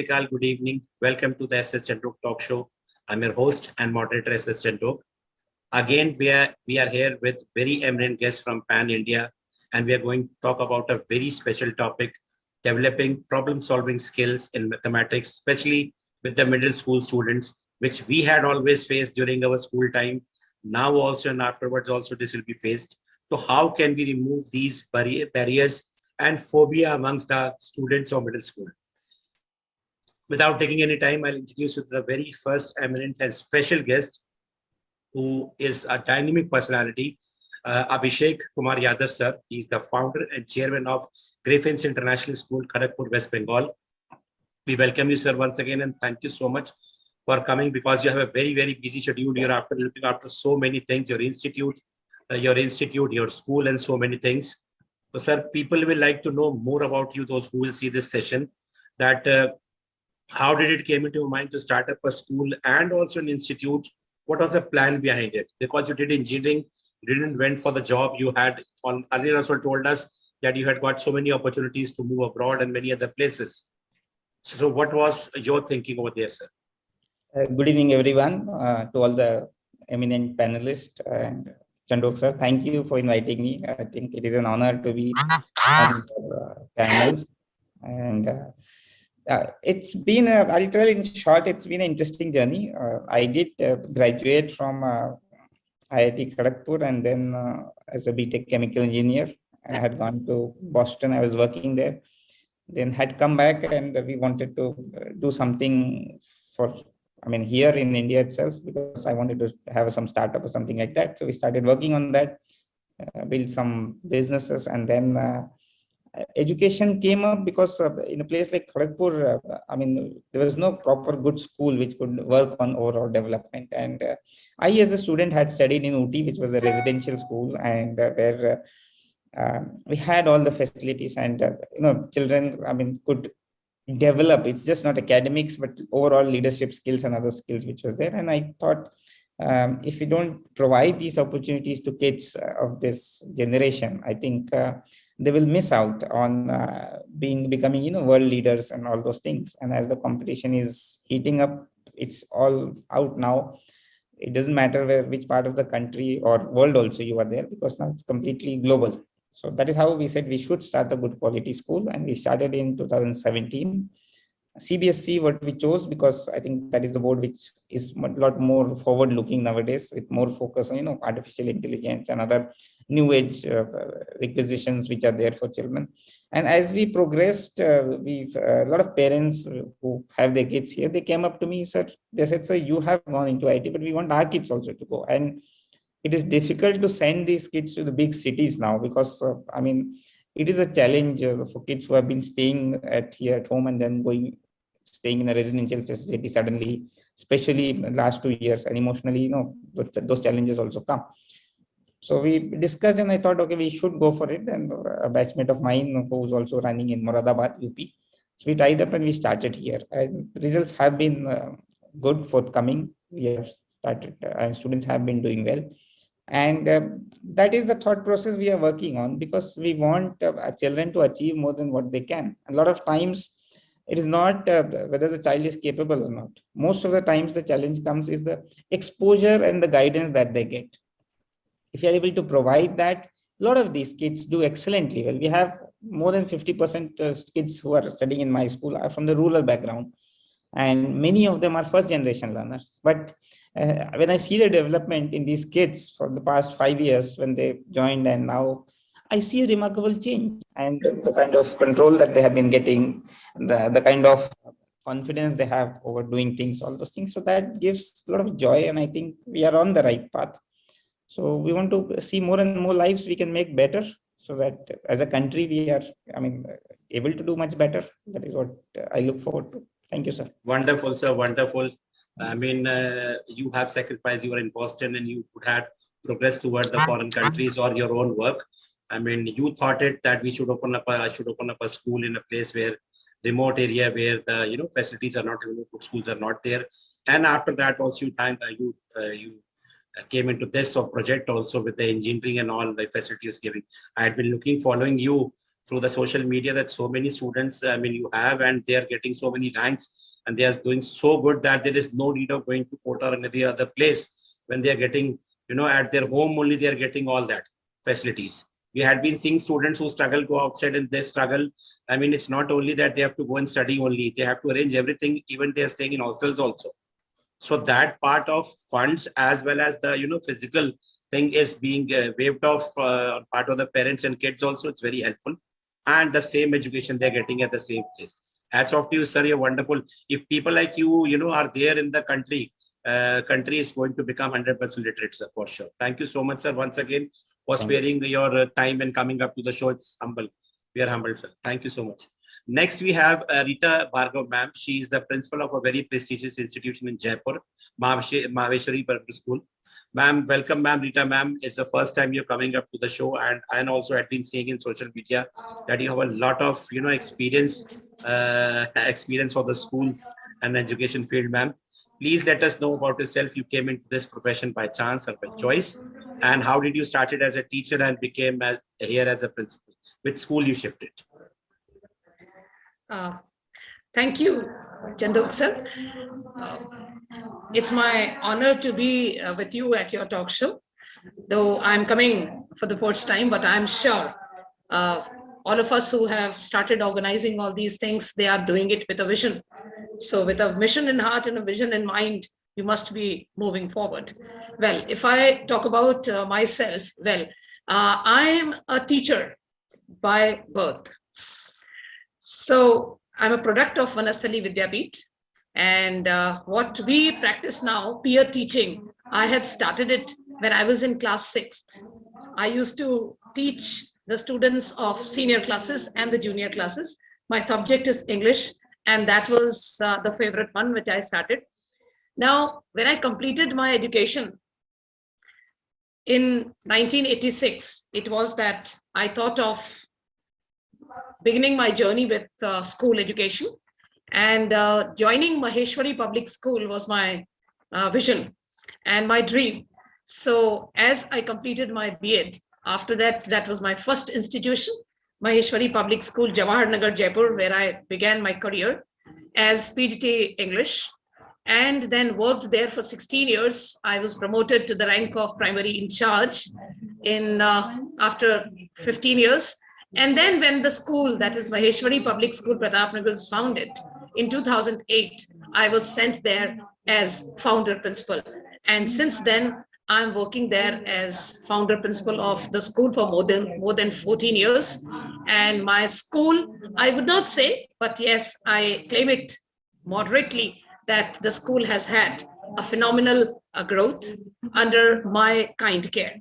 Sri Akal, good evening. Welcome to the S.S. Chandhok talk show. I'm your host and moderator S.S. Chandhok. Again, we are here with very eminent guests from Pan India, and we are going to talk about a very special topic: developing problem-solving skills in mathematics, especially with the middle school students, which we had always faced during our school time. Now also and afterwards also this will be faced. So how can we remove these barriers and phobia amongst the students of middle school? Without taking any time, I'll introduce you to the very first eminent and special guest, who is a dynamic personality, Abhishek Kumar Yadav, sir. He's the founder and chairman of Griffins International School, Kharagpur, West Bengal. We welcome you, sir, once again, and thank you so much for coming, because you have a very, very busy schedule. You're after looking after so many things, your school, and so many things. So, sir, people will like to know more about you, those who will see this session, that how did it came into your mind to start up a school and also an institute? What was the plan behind it? Because you did engineering, you didn't went for the job. You had on earlier also told us that you had got so many opportunities to move abroad and many other places. So what was your thinking over there, sir? Good evening, everyone, to all the eminent panelists and Chandhok sir. Thank you for inviting me. I think it is an honor to be on your panels. And it's been, I'll tell in short, it's been an interesting journey. I did graduate from IIT Kharagpur, and then as a BTech chemical engineer, I had gone to Boston. I was working there. Then had come back, and we wanted to do something for, here in India itself, because I wanted to have some startup or something like that. So we started working on that, build some businesses, and then education came up because in a place like Kharagpur, there was no proper good school which could work on overall development. And I, as a student, had studied in Ooty, which was a residential school, and where we had all the facilities, and children could develop. It's just not academics, but overall leadership skills and other skills which was there. And I thought, if we don't provide these opportunities to kids of this generation, I think they will miss out on becoming world leaders and all those things. And as the competition is heating up, it's all out now. It doesn't matter which part of the country or world also you are there, because now it's completely global. So that is how we said we should start a good quality school, and we started in 2017. CBSC, what we chose, because I think that is the board which is a lot more forward-looking nowadays, with more focus on artificial intelligence and other new age requisitions which are there for children. And as we progressed, we've a lot of parents who have their kids here, they came up to me, sir. They said, sir, you have gone into IT, but we want our kids also to go. And it is difficult to send these kids to the big cities now, because it is a challenge for kids who have been staying here at home and then staying in a residential facility suddenly, especially in the last 2 years, and emotionally, those challenges also come. So we discussed, and I thought, okay, we should go for it. And a batchmate of mine who was also running in Moradabad, UP. So we tied up and we started here. And results have been good, forthcoming. We have started, students have been doing well. And that is the thought process we are working on, because we want children to achieve more than what they can. A lot of times, it is not whether the child is capable or not. Most of the times, the challenge comes is the exposure and the guidance that they get. If you are able to provide that, a lot of these kids do excellently well. We have more than 50% kids who are studying in my school are from the rural background, and many of them are first generation learners. But when I see the development in these kids for the past 5 years, when they joined and now, I see a remarkable change, and the kind of control that they have been getting, the kind of confidence they have over doing things, all those things. So that gives a lot of joy, and I think we are on the right path. So we want to see more and more lives we can make better, so that as a country we are, able to do much better. That is what I look forward to. Thank you, sir. Wonderful, sir. Wonderful. You have sacrificed. You were in Boston, and you could have progressed toward the foreign countries or your own work. You thought it that I should open up a school in a place where remote area where the facilities are not, schools are not there. And after that, also you came into this project also with the engineering and all the facilities giving. I had been following you through the social media that so many students, I mean, you have, and they are getting so many ranks, and they are doing so good that there is no need of going to Kota or any other place. When they are getting, at their home only, they are getting all that facilities. We had been seeing students who struggle, go outside and they struggle. I mean, it's not only that they have to go and study only, they have to arrange everything, even they are staying in hostels also. So that part of funds as well as the, physical thing is being waived off, part of the parents and kids also. It's very helpful. And the same education they're getting at the same place. Hats off to you, sir. You're wonderful. If people like you, are there in the country, country is going to become 100% literate, sir, for sure. Thank you so much, sir, once again, for sparing your time and coming up to the show. It's humble. We are humbled, sir. Thank you so much. Next, we have Rita Bhargav, ma'am. She is the principal of a very prestigious institution in Jaipur, Maheshwari Public School. Ma'am, welcome, ma'am. Rita, ma'am, it's the first time you're coming up to the show, and I also had been seeing in social media that you have a lot of, experience for the schools and education field, ma'am. Please let us know about yourself. You came into this profession by chance or by choice, and how did you started as a teacher and became here as a principal? Which school you shifted? Thank you, Chandhok sir. It's my honor to be with you at your talk show, though I'm coming for the first time, but I'm sure all of us who have started organizing all these things, they are doing it with a vision. So with a mission in heart and a vision in mind, you must be moving forward. Well, if I talk about myself, well, I'm a teacher by birth. So I'm a product of Vanasthali Vidyapeeth, and what we practice now, peer teaching, I had started it when I was in class 6th. I used to teach the students of senior classes and the junior classes. My subject is English, and that was the favorite one which I started. Now, when I completed my education in 1986, it was that I thought of beginning my journey with school education, and joining Maheshwari Public School was my vision and my dream. So as I completed my B.Ed, after that, that was my first institution, Maheshwari Public School, Jawahar Nagar, Jaipur, where I began my career as PGT English, and then worked there for 16 years. I was promoted to the rank of primary in charge in after 15 years. And then when the school, that is Maheshwari Public School, Pratapnagar, was founded in 2008, I was sent there as founder principal. And since then, I'm working there as founder principal of the school for more than 14 years. And my school, I would not say, but yes, I claim it moderately that the school has had a phenomenal growth under my kind care.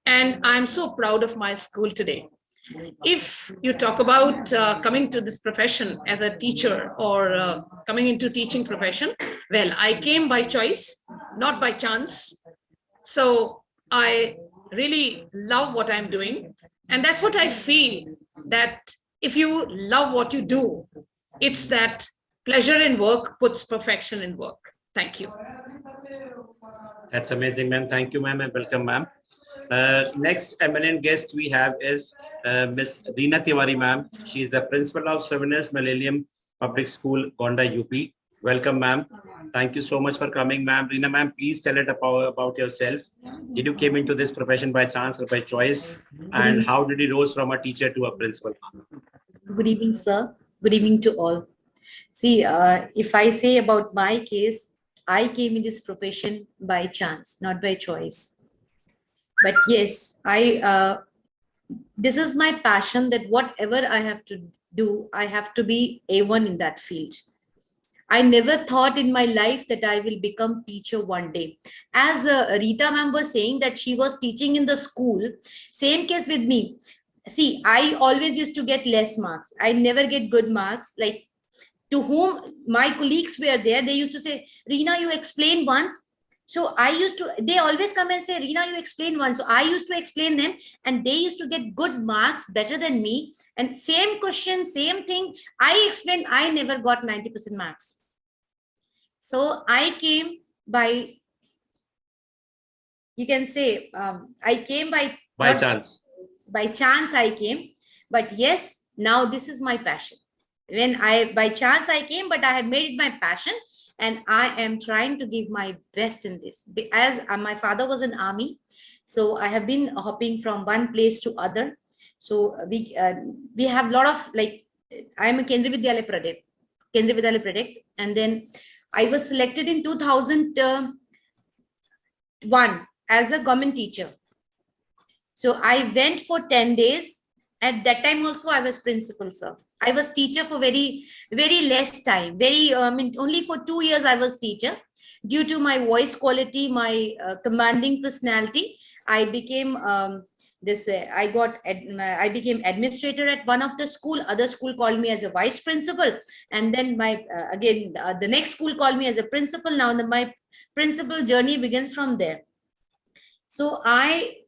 And I'm so proud of my school today. If you talk about coming to this profession as a teacher or coming into teaching profession, well, I came by choice, not by chance. So I really love what I'm doing. And that's what I feel, that if you love what you do, it's that pleasure in work puts perfection in work. Thank you. That's amazing, ma'am. Thank you, ma'am, and welcome, ma'am. Next eminent guest we have is Miss Reena Tiwari, ma'am. She is the principal of Souvenirs Millennium Public School, Gonda, UP. Welcome, ma'am. Thank you so much for coming, ma'am. Reena, ma'am, please tell it about yourself. Did you came into this profession by chance or by choice? And how did you rose from a teacher to a principal? Good evening, sir. Good evening to all. See, if I say about my case, I came in this profession by chance, not by choice. But yes, this is my passion, that whatever I have to do, I have to be A1 in that field. I never thought in my life that I will become teacher one day. As Rita ma'am was saying that she was teaching in the school, same case with me. See, I always used to get less marks. I never get good marks. Like, to whom my colleagues were there, they used to say, Reena, you explain once. So they always come and say, Reena, you explain once. So I used to explain them, and they used to get good marks, better than me. And same question, same thing. I explained, I never got 90% marks. So I came by, you can say, I came by chance. By chance I came. But yes, Now this is my passion. When by chance I came, but I have made it my passion, and I am trying to give my best in this. As my father was in army, so I have been hopping from one place to other. So we have a lot of, like, I am a Kendriya Vidyalaya Pradesh, and then I was selected in 2001 as a government teacher. So I went for 10 days. At that time also I was principal, sir. I was teacher for very, very less time. Only for 2 years I was teacher. Due to my voice quality, my commanding personality, I became I became administrator at one of the school. Other school called me as a vice principal, and then the next school called me as a principal. Now my principal journey begins from there. So I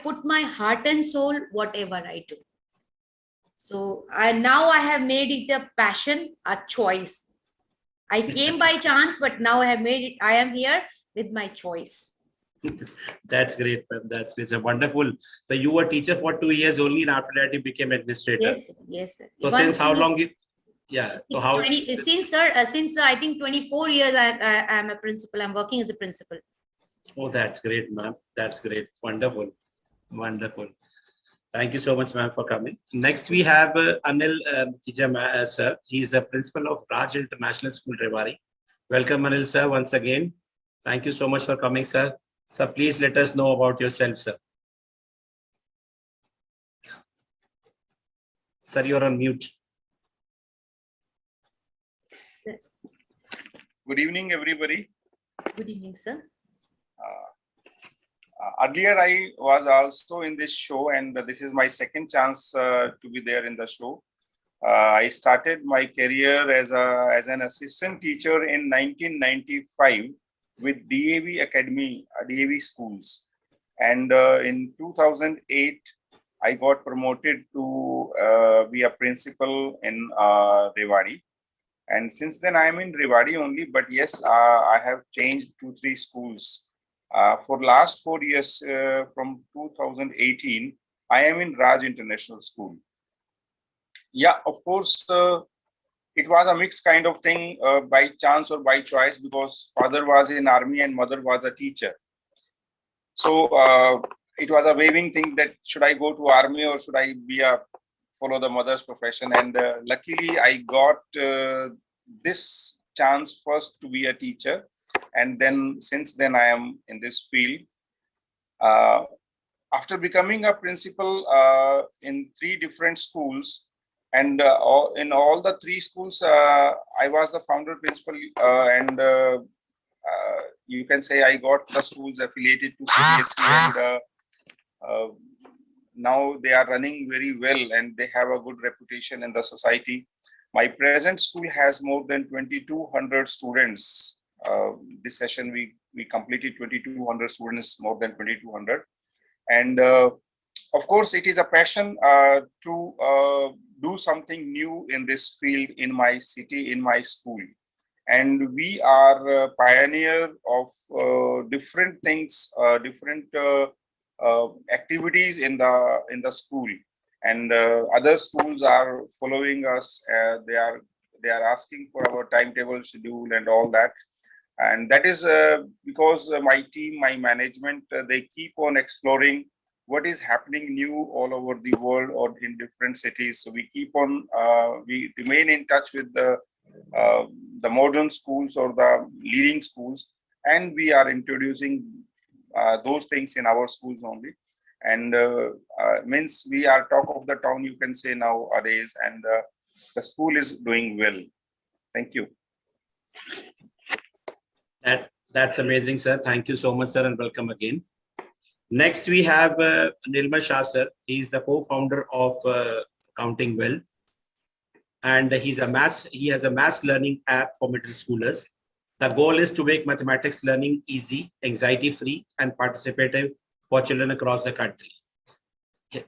put my heart and soul whatever I do. So now I have made it a passion, a choice. I came by chance, but now I have made it. I am here with my choice. That's great, ma'am. That's great. So wonderful. So you were teacher for 2 years only, and after that you became administrator. Yes, yes, sir. So since how long you? Yeah. So how? Since I think 24 years I am a principal. I'm working as a principal. Oh, that's great, ma'am. That's great. Wonderful. Wonderful. Thank you so much, ma'am, for coming. Next, we have Anil Kijam, sir. He is the principal of Raj International School, Rewari. Welcome, Anil, sir, once again. Thank you so much for coming, sir. So please let us know about yourself, sir. Sir, you're on mute. Good evening, everybody. Good evening, sir. Earlier, I was also in this show, and this is my second chance to be there in the show. I started my career as an assistant teacher in 1995 with DAV Academy, DAV schools. And in 2008, I got promoted to be a principal in Rewari. And since then, I am in Rewari only, but yes, I have changed 2-3 schools. For last 4 years, from 2018, I am in Raj International School. Yeah, of course, it was a mixed kind of thing, by chance or by choice, because father was in army and mother was a teacher. So it was a waving thing that should I go to army or should I follow the mother's profession? And luckily, I got this chance first to be a teacher. And then since then, I am in this field. After becoming a principal in 3 different schools, and in all the 3 schools, I was the founder principal, and you can say I got the schools affiliated to CBSE, and now they are running very well and they have a good reputation in the society. My present school has more than 2,200 students. This session we completed 2,200 students, more than 2,200, and of course it is a passion to do something new in this field in my city, in my school. And we are a pioneer of different things, different activities in the school, and other schools are following us. They are asking for our timetable, schedule, and all that. And that is because my team, my management, they keep on exploring what is happening new all over the world or in different cities. So we keep on, we remain in touch with the modern schools or the leading schools, and we are introducing those things in our schools only. And means we are talk of the town, you can say nowadays, and the school is doing well. Thank you. That's amazing, sir. Thank you so much, sir, and welcome again. Next, we have Nilmal Shah, sir. He's the co-founder of Counting Well, and he has a math learning app for middle schoolers. The goal is to make mathematics learning easy, anxiety-free, and participative for children across the country.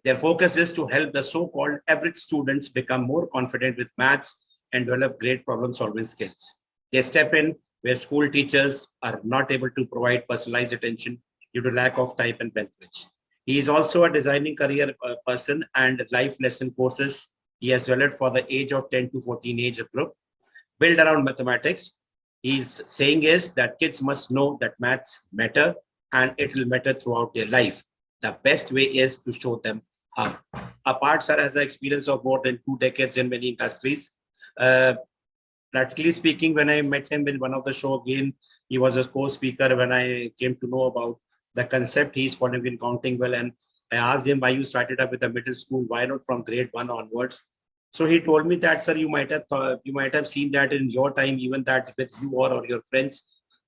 Their focus is to help the so-called average students become more confident with maths and develop great problem-solving skills. They step in where school teachers are not able to provide personalized attention due to lack of time and bandwidth. He is also a designing career person and life lesson courses he has developed for the age of 10 to 14 age group, built around mathematics. He's saying is that kids must know that maths matter and it will matter throughout their life. The best way is to show them how. Apart, sir has the experience of more than 2 decades in many industries. Uh, Practically speaking, when I met him in one of the show again, he was a co-speaker when I came to know about the concept he's following in counting well. And I asked him why you started up with the middle school, why not from grade 1 onwards? So he told me that, sir, you might have seen that in your time, even that with you or your friends,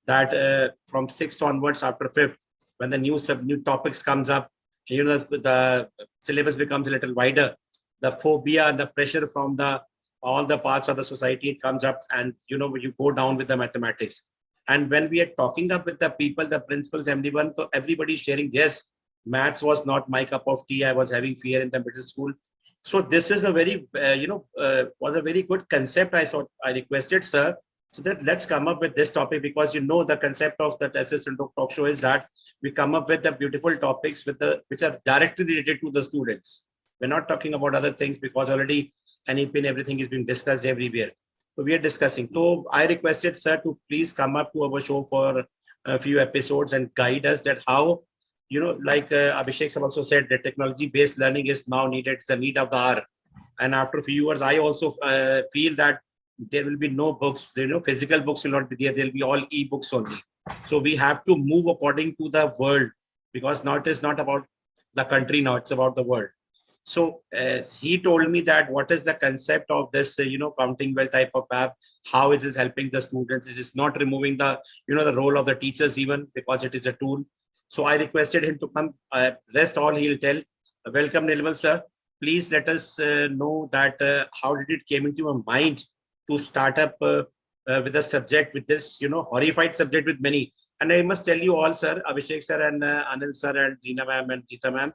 that from sixth onwards after fifth, when the new topics comes up, the syllabus becomes a little wider. The phobia and the pressure from the all the parts of the society comes up, and you go down with the mathematics. And when we are talking up with the people, the principals, everyone, so everybody sharing, yes, maths was not my cup of tea. I was having fear in the middle school. So this is a very, was a very good concept. I requested, sir, so that let's come up with this topic, because the concept of the S.S. Chandhok talk show is that we come up with the beautiful topics which are directly related to the students. We're not talking about other things because already NEP and everything is being discussed everywhere. So we are discussing. So I requested sir to please come up to our show for a few episodes and guide us that how, like Abhishek also said, that technology-based learning is now needed. It's a need of the hour. And after a few years, I also feel that there will be no books, physical books will not be there. There will be all e-books only. So we have to move according to the world, because now it is not about the country now, it's about the world. So he told me that what is the concept of this, counting well type of app, how is this helping the students? It is not removing the, the role of the teachers even, because it is a tool. So I requested him to come. Rest all he'll tell. Welcome, Nilmal sir. Please let us know that how did it came into your mind to start up with a subject, with this, horrified subject with many. And I must tell you all, sir, Abhishek sir and Anil sir and Reena ma'am and Rita ma'am,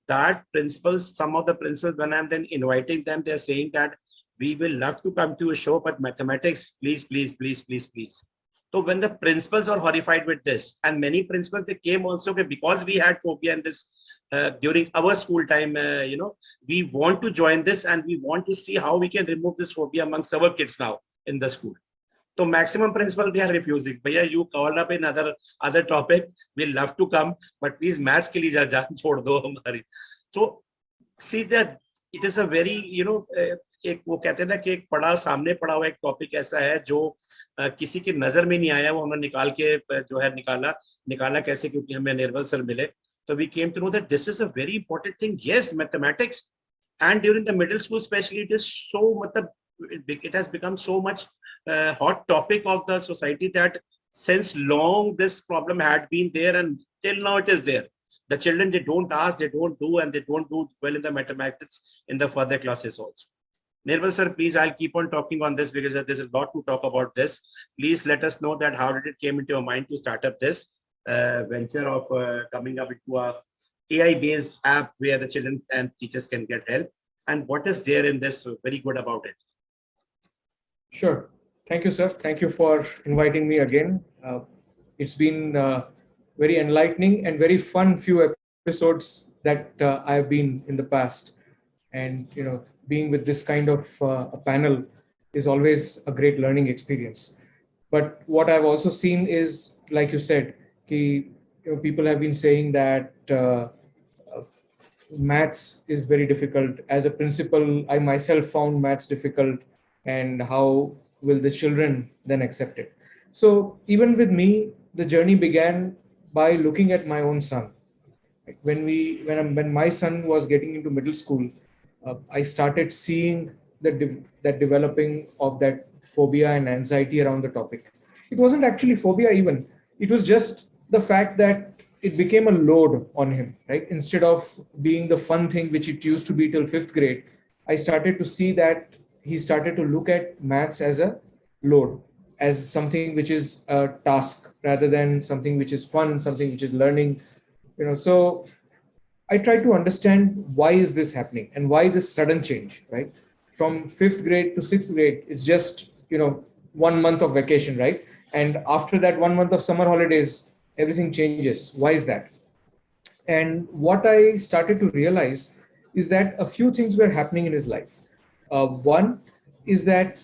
that principals, some of the principals, when I'm then inviting them, they're saying that we will love to come to a show, but mathematics, please, please, please, please, please. So when the principals are horrified with this, and many principals, they came also because we had phobia in this during our school time, we want to join this and we want to see how we can remove this phobia amongst our kids now in the school. So maximum principal, they are refusing. Bhaiya, you call up in other topic. We'll love to come, but please maths ke liye jaan chhod do hamari. So see that it is a very, एक वो कहते हैं ना कि एक पड़ा सामने पड़ा हुआ एक टॉपिक ऐसा है जो किसी की नजर में नहीं आया, वो हमने निकाल के जो है निकाला कैसे, क्योंकि हमें निर्मल सर मिले. So we came to know that this is a very important thing. Yes, mathematics, and during the middle school especially, it is so it has become so much hot topic of the society that since long this problem had been there, and till now it is there. The children, they don't ask, they don't do, and they don't do well in the mathematics in the further classes also. Nirmal sir, please, I'll keep on talking on this because there's a lot to talk about this. Please let us know that how did it came into your mind to start up this venture of coming up into a AI-based app where the children and teachers can get help, and what is there in this very good about it? Sure. Thank you, sir. Thank you for inviting me again. It's been very enlightening and very fun few episodes that I've been in the past. And, being with this kind of a panel is always a great learning experience. But what I've also seen is, like you said, people have been saying that maths is very difficult. As a principal, I myself found maths difficult, and how will the children then accept it? So even with me, the journey began by looking at my own son. When my son was getting into middle school, I started seeing that developing of that phobia and anxiety around the topic. It wasn't actually phobia even. It was just the fact that it became a load on him, right? Instead of being the fun thing which it used to be till fifth grade, I started to see that he started to look at maths as a load, as something which is a task rather than something which is fun, something which is learning. So I tried to understand why is this happening and why this sudden change, right? From fifth grade to sixth grade, it's just 1 month of vacation, right? And after that 1 month of summer holidays, everything changes. Why is that? And what I started to realize is that a few things were happening in his life. One is that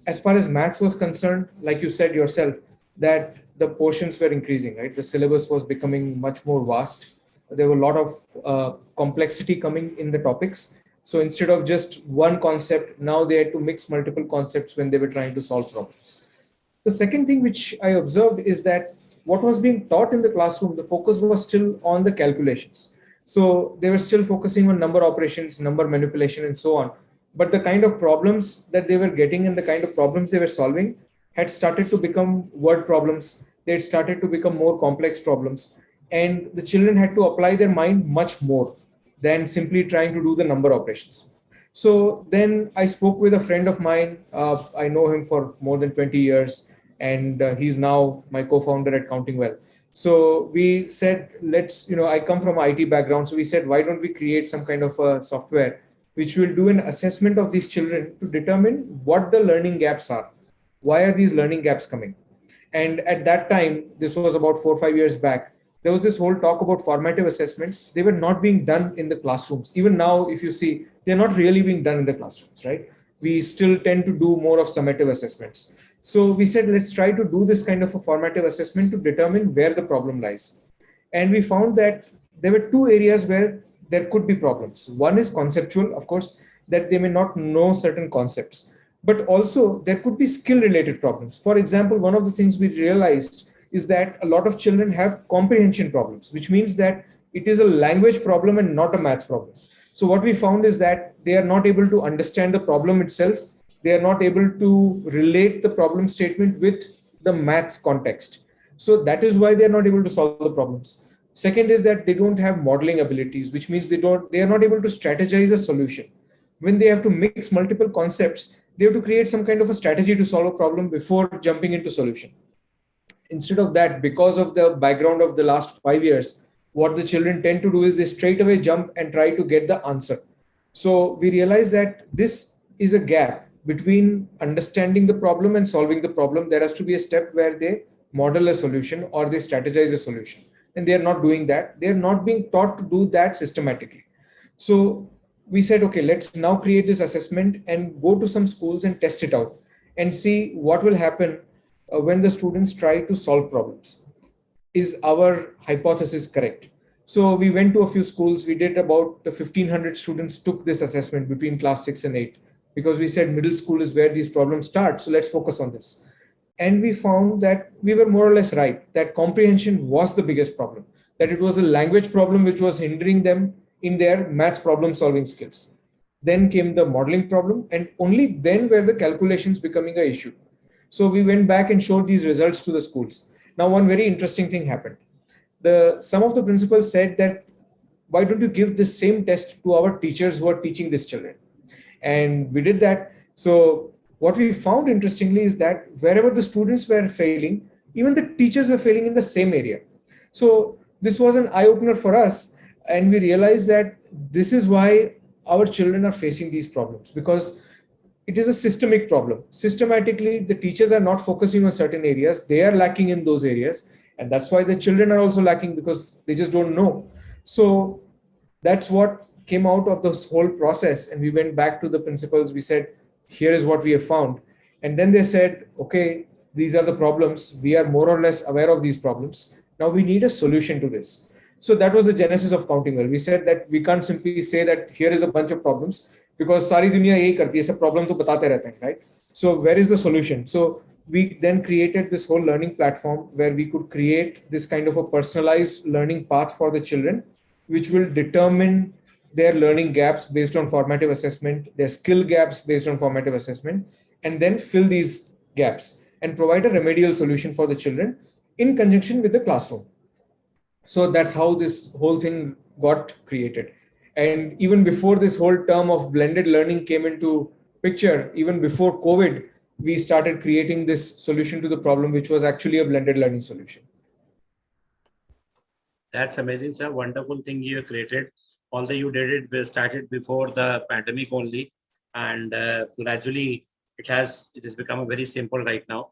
as far as maths was concerned, like you said yourself, that the portions were increasing, right? The syllabus was becoming much more vast. There were a lot of complexity coming in the topics. So instead of just one concept, now they had to mix multiple concepts when they were trying to solve problems. The second thing which I observed is that what was being taught in the classroom, the focus was still on the calculations. So they were still focusing on number operations, number manipulation, and so on. But the kind of problems that they were getting and the kind of problems they were solving had started to become word problems. They had started to become more complex problems. And the children had to apply their mind much more than simply trying to do the number operations. So then I spoke with a friend of mine. I know him for more than 20 years, and he's now my co-founder at Counting Well. So we said, let's, I come from IT background. So we said, why don't we create some kind of a software which will do an assessment of these children to determine what the learning gaps are. Why are these learning gaps coming? And at that time, this was about 4 or 5 years back, there was this whole talk about formative assessments. They were not being done in the classrooms. Even now, if you see, they're not really being done in the classrooms, right? We still tend to do more of summative assessments. So we said, let's try to do this kind of a formative assessment to determine where the problem lies. And we found that there were two areas where there could be problems. One is conceptual, of course, that they may not know certain concepts, but also there could be skill related problems. For example, one of the things we realized is that a lot of children have comprehension problems, which means that it is a language problem and not a maths problem. So what we found is that they are not able to understand the problem itself. They are not able to relate the problem statement with the maths context. So that is why they are not able to solve the problems. Second is that they don't have modeling abilities, which means they are not able to strategize a solution. When they have to mix multiple concepts, they have to create some kind of a strategy to solve a problem before jumping into solution. Instead of that, because of the background of the last 5 years, what the children tend to do is they straight away jump and try to get the answer. So we realize that this is a gap between understanding the problem and solving the problem. There has to be a step where they model a solution or they strategize a solution, and they are not doing that. They are not being taught to do that systematically. So we said, okay, let's now create this assessment and go to some schools and test it out and see what will happen when the students try to solve problems. Is our hypothesis correct? So we went to a few schools. We did about 1,500 students took this assessment between class 6 and 8, because we said middle school is where these problems start. So let's focus on this. And we found that we were more or less right, that comprehension was the biggest problem, that it was a language problem which was hindering them in their maths problem solving skills. Then came the modeling problem, and only then were the calculations becoming an issue. So we went back and showed these results to the schools. Now, one very interesting thing happened. Some of the principals said that, why don't you give this same test to our teachers who are teaching these children? And we did that. So what we found interestingly is that wherever the students were failing, even the teachers were failing in the same area. So this was an eye opener for us. And we realized that this is why our children are facing these problems, because it is a systemic problem. Systematically, the teachers are not focusing on certain areas. They are lacking in those areas. And that's why the children are also lacking, because they just don't know. So that's what came out of this whole process. And we went back to the principals. We said, here is what we have found. And then they said, okay, these are the problems. We are more or less aware of these problems. Now we need a solution to this. So that was the genesis of Counting Well. We said that we can't simply say that here is a bunch of problems, because सारी दुनिया यही करती है, सब problem तो बताते रहते हैं, right? So where is the solution? So we then created this whole learning platform where we could create this kind of a personalized learning path for the children, which will determine their learning gaps based on formative assessment, their skill gaps based on formative assessment, and then fill these gaps and provide a remedial solution for the children in conjunction with the classroom. So that's how this whole thing got created. And even before this whole term of blended learning came into picture, even before COVID, we started creating this solution to the problem, which was actually a blended learning solution. That's amazing, sir. Wonderful thing you created. Although you did it, started before the pandemic only, and gradually it has become a very simple right now.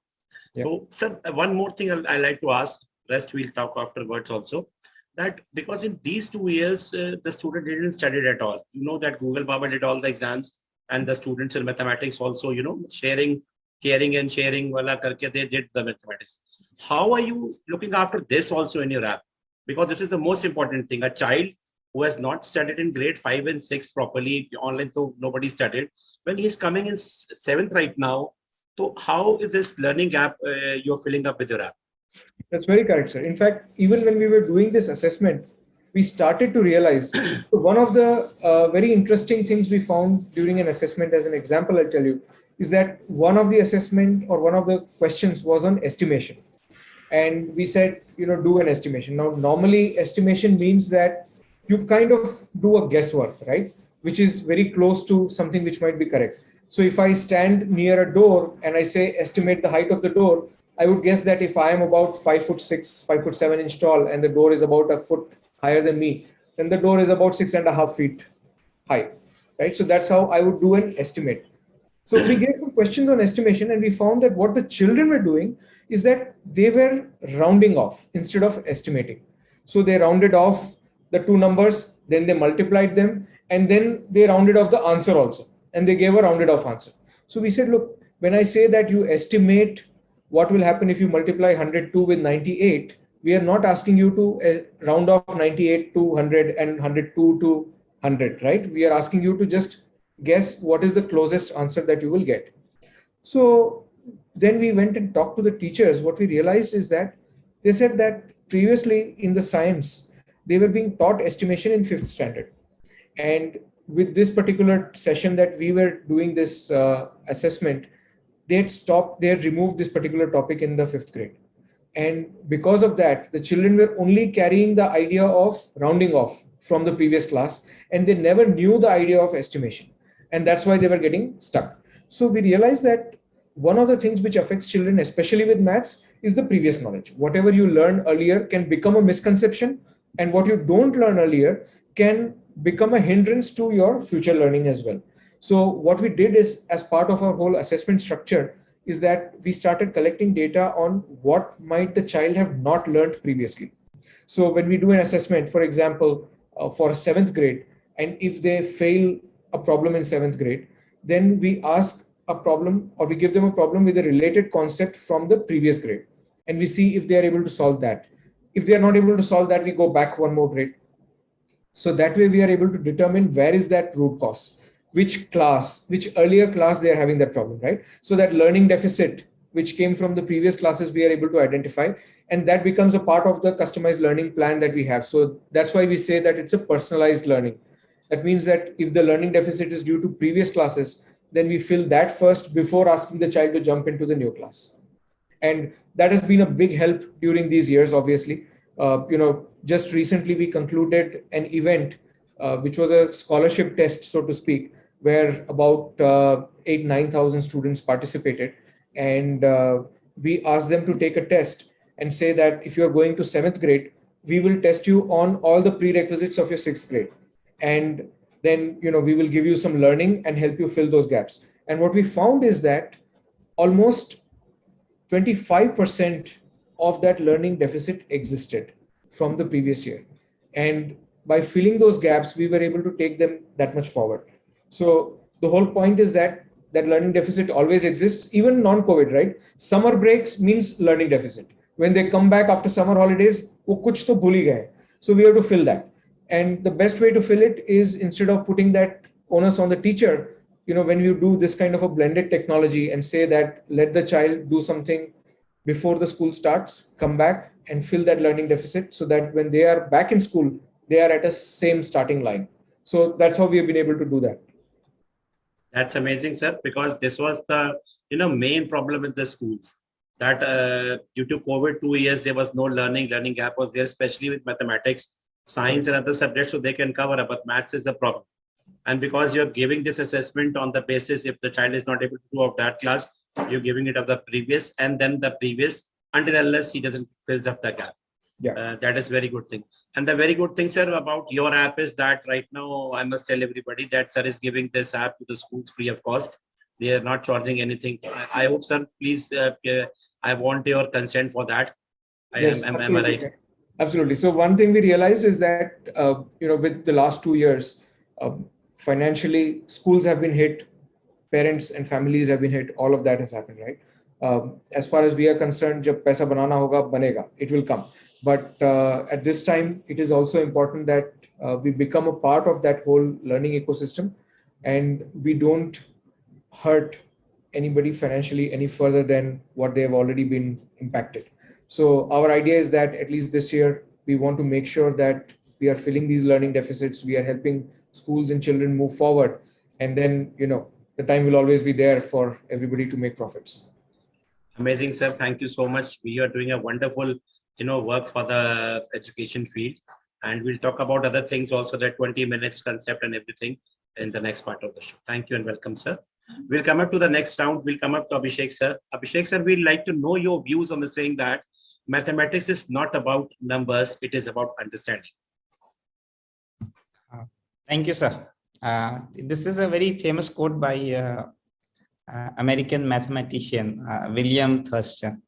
Yeah. So, sir, one more thing I like to ask. Rest we'll talk afterwards also. That because in these 2 years the student didn't study at all. You know that Google Baba did all the exams and the students in mathematics also, caring and sharing wala karke they did the mathematics. How are you looking after this also in your app? Because this is the most important thing. A child who has not studied in grade 5 and 6 properly, online, so nobody studied. When he's coming in 7th right now, so how is this learning gap you're filling up with your app? That's very correct, sir. In fact, even when we were doing this assessment, we started to realize so one of the very interesting things we found during an assessment, as an example, I'll tell you, is that one of the assessment or one of the questions was on estimation. And we said, do an estimation. Now, normally estimation means that you kind of do a guesswork, right? Which is very close to something which might be correct. So if I stand near a door and I say, estimate the height of the door, I would guess that if I am about 5'6", 5'7" tall, and the door is about a foot higher than me, then the door is about 6.5 feet high, right? So that's how I would do an estimate. So we gave some questions on estimation, and we found that what the children were doing is that they were rounding off instead of estimating. So they rounded off the two numbers, then they multiplied them, and then they rounded off the answer also, and they gave a rounded off answer. So we said, look, when I say that you estimate what will happen if you multiply 102 with 98, we are not asking you to round off 98 to 100 and 102 to 100, right? We are asking you to just guess what is the closest answer that you will get. So then we went and talked to the teachers. What we realized is that they said that previously in the science, they were being taught estimation in 5th standard. And with this particular session that we were doing this assessment, they had removed this particular topic in the 5th grade. And because of that, the children were only carrying the idea of rounding off from the previous class, and they never knew the idea of estimation. And that's why they were getting stuck. So we realized that one of the things which affects children, especially with maths, is the previous knowledge. Whatever you learned earlier can become a misconception, and what you don't learn earlier can become a hindrance to your future learning as well. So what we did is, as part of our whole assessment structure, is that we started collecting data on what might the child have not learned previously. So when we do an assessment, for example, for 7th grade, and if they fail a problem in 7th grade, then we ask a problem, or we give them a problem with a related concept from the previous grade, and we see if they are able to solve that. If they are not able to solve that, we go back one more grade. So that way we are able to determine where is that root cause, which earlier class they are having that problem, right? So that learning deficit which came from the previous classes, we are able to identify, and that becomes a part of the customized learning plan that we have. So that's why we say that it's a personalized learning. That means that if the learning deficit is due to previous classes, then we fill that first before asking the child to jump into the new class. And that has been a big help during these years, obviously. Just recently we concluded an event, which was a scholarship test, so to speak, where about 9,000 students participated. And we asked them to take a test and say that if you're going to 7th grade, we will test you on all the prerequisites of your 6th grade. And then, we will give you some learning and help you fill those gaps. And what we found is that almost 25% of that learning deficit existed from the previous year. And by filling those gaps, we were able to take them that much forward. So the whole point is that learning deficit always exists, even non-COVID, right? Summer breaks means learning deficit. When they come back after summer holidays, wo kuch to bhul hi gaye. So we have to fill that. And the best way to fill it is, instead of putting that onus on the teacher, when you do this kind of a blended technology and say that let the child do something before the school starts, come back and fill that learning deficit, so that when they are back in school, they are at a same starting line. So that's how we have been able to do that. That's amazing, sir, because this was the main problem in the schools, that due to COVID 2 years, there was no learning gap was there, especially with mathematics, science and other subjects, so they can cover up, but maths is the problem. And because you're giving this assessment on the basis, if the child is not able to do of that class, you're giving it of the previous, and then the previous, until unless he doesn't fills up the gap. Yeah, that is very good thing. And the very good thing, sir, about your app is that right now, I must tell everybody that sir is giving this app to the schools free of cost. They are not charging anything. I hope, sir, please, I want your consent for that. Yes, am I right? Absolutely. So one thing we realized is that, with the last 2 years, financially, schools have been hit parents and families have been hit, all of that has happened, right? As far as we are concerned, jab paisa banana hoga, banega, it will come. But at this time, it is also important that we become a part of that whole learning ecosystem, and we don't hurt anybody financially any further than what they have already been impacted. So our idea is that at least this year, we want to make sure that we are filling these learning deficits, we are helping schools and children move forward, and then, the time will always be there for everybody to make profits. Amazing, sir. Thank you so much. We are doing a wonderful, work for the education field. And we'll talk about other things also, that 20 minutes concept and everything in the next part of the show. Thank you and welcome, sir. We'll come up to the next round. We'll come up to Abhishek, sir. Abhishek, sir, we'd like to know your views on the saying that mathematics is not about numbers, it is about understanding. Thank you, sir. This is a very famous quote by American mathematician William Thurston.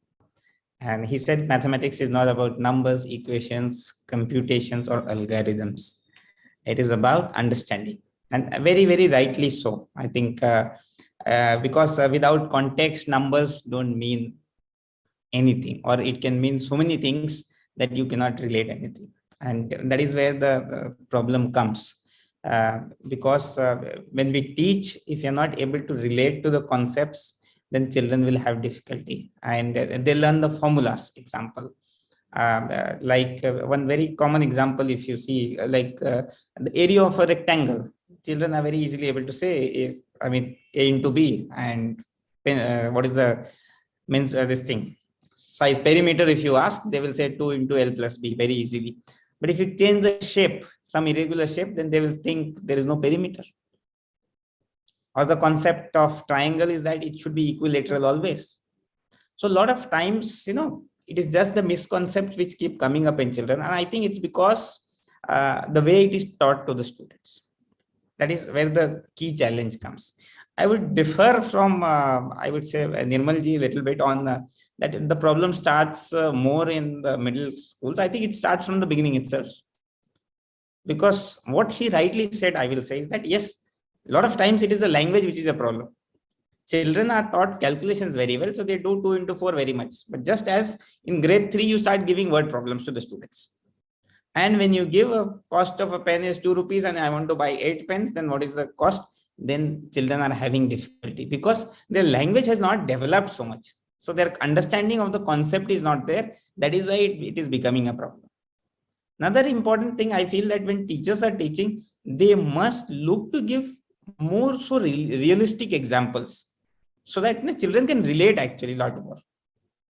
And he said, mathematics is not about numbers, equations, computations, or algorithms. It is about understanding. And very, very rightly so. I think because without context, numbers don't mean anything, or it can mean so many things that you cannot relate anything. And that is where the problem comes. Because when we teach, if you're not able to relate to the concepts, then children will have difficulty, and they learn the formulas. Example, one very common example, if you see, the area of a rectangle, children are very easily able to say, A into B, and what is the means this thing size perimeter. If you ask, they will say 2 into L plus B very easily. But if you change the shape, some irregular shape, then they will think there is no perimeter. Or the concept of triangle is that it should be equilateral always. So a lot of times, it is just the misconcepts which keep coming up in children. And I think it's because the way it is taught to the students. That is where the key challenge comes. I would differ from, I would say, Nirmalji a little bit on that the problem starts more in the middle schools. I think it starts from the beginning itself. Because what he rightly said, I will say, is that yes, a lot of times it is the language which is a problem. Children are taught calculations very well, so they do 2 into 4 very much. But just as in grade 3, you start giving word problems to the students. And when you give a cost of a pen is 2 rupees and I want to buy 8 pens, then what is the cost? Then children are having difficulty because their language has not developed so much. So their understanding of the concept is not there. That is why it is becoming a problem. Another important thing, I feel that when teachers are teaching, they must look to give more so realistic examples so that children can relate actually a lot more.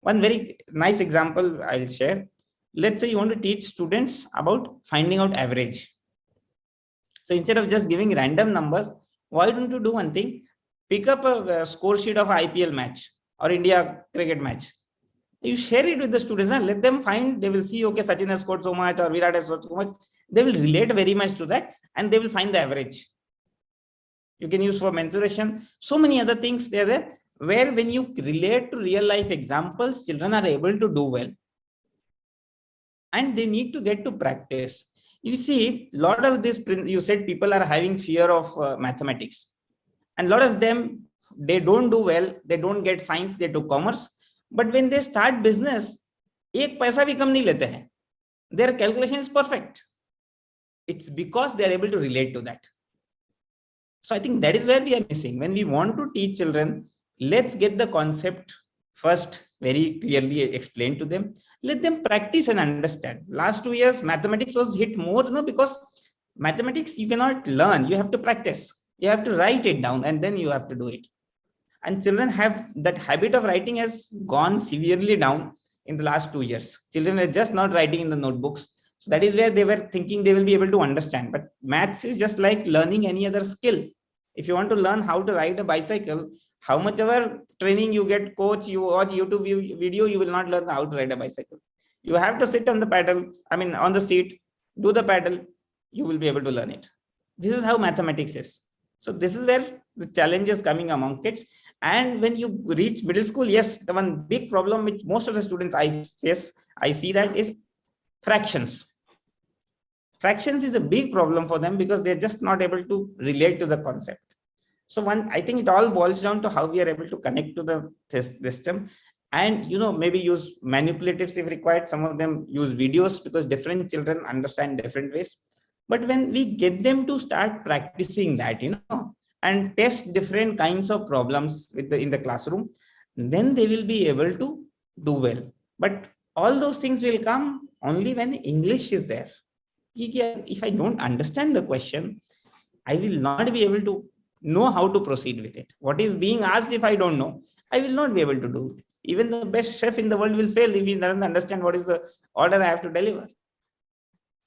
One very nice example I'll share. Let's say you want to teach students about finding out average. So instead of just giving random numbers, why don't you do one thing? Pick up a score sheet of IPL match or India cricket match. You share it with the students and let them find, they will see, okay, Sachin has scored so much or Virat has scored so much. They will relate very much to that and they will find the average. You can use for mensuration. So many other things there where when you relate to real life examples, children are able to do well. And they need to get to practice. You see, a lot of this, you said people are having fear of mathematics. And a lot of them, they don't do well. They don't get science, they do commerce. But when they start business, एक पैसा भी कम नहीं लेते हैं. Their calculation is perfect. It's because they are able to relate to that. So I think that is where we are missing. When we want to teach children, let's get the concept first very clearly explained to them. Let them practice and understand. Last 2 years, mathematics was hit more, because mathematics you cannot learn. You have to practice. You have to write it down and then you have to do it. And children have that habit of writing has gone severely down in the last 2 years. Children are just not writing in the notebooks. So that is where they were thinking they will be able to understand. But maths is just like learning any other skill. If you want to learn how to ride a bicycle, how much ever training you get, coach, you watch YouTube video, you will not learn how to ride a bicycle. You have to sit on the pedal, on the seat, do the pedal, you will be able to learn it. This is how mathematics is. So this is where the challenge is coming among kids. And when you reach middle school, yes, the one big problem which most of the students I see that is fractions. Fractions is a big problem for them because they're just not able to relate to the concept. So I think it all boils down to how we are able to connect to the system, and maybe use manipulatives if required. Some of them use videos because different children understand different ways. But when we get them to start practicing that, and test different kinds of problems in the classroom, then they will be able to do well. But all those things will come only when English is there. If I don't understand the question, I will not be able to know how to proceed with it. What is being asked, if I don't know, I will not be able to do it. Even the best chef in the world will fail if he doesn't understand what is the order I have to deliver.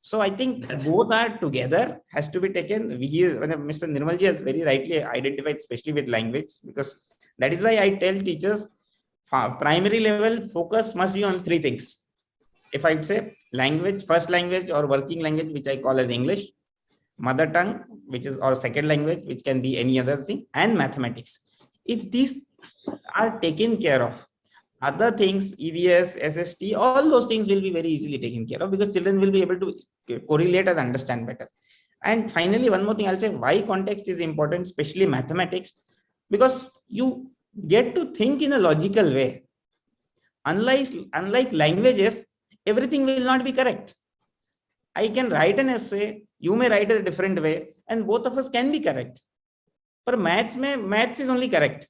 So I think both are together, has to be taken. When Mr. Nirmalji has very rightly identified, especially with language, because that is why I tell teachers, primary level focus must be on 3 things. If I'd say language, first language or working language, which I call as English, mother tongue, which is or second language, which can be any other thing, and mathematics. If these are taken care of, other things, EVS, SST, all those things will be very easily taken care of, because children will be able to correlate and understand better. And finally, one more thing I'll say, why context is important, especially mathematics, because you get to think in a logical way. Unlike languages, everything will not be correct. I can write an essay, you may write it a different way, and both of us can be correct. For maths is only correct,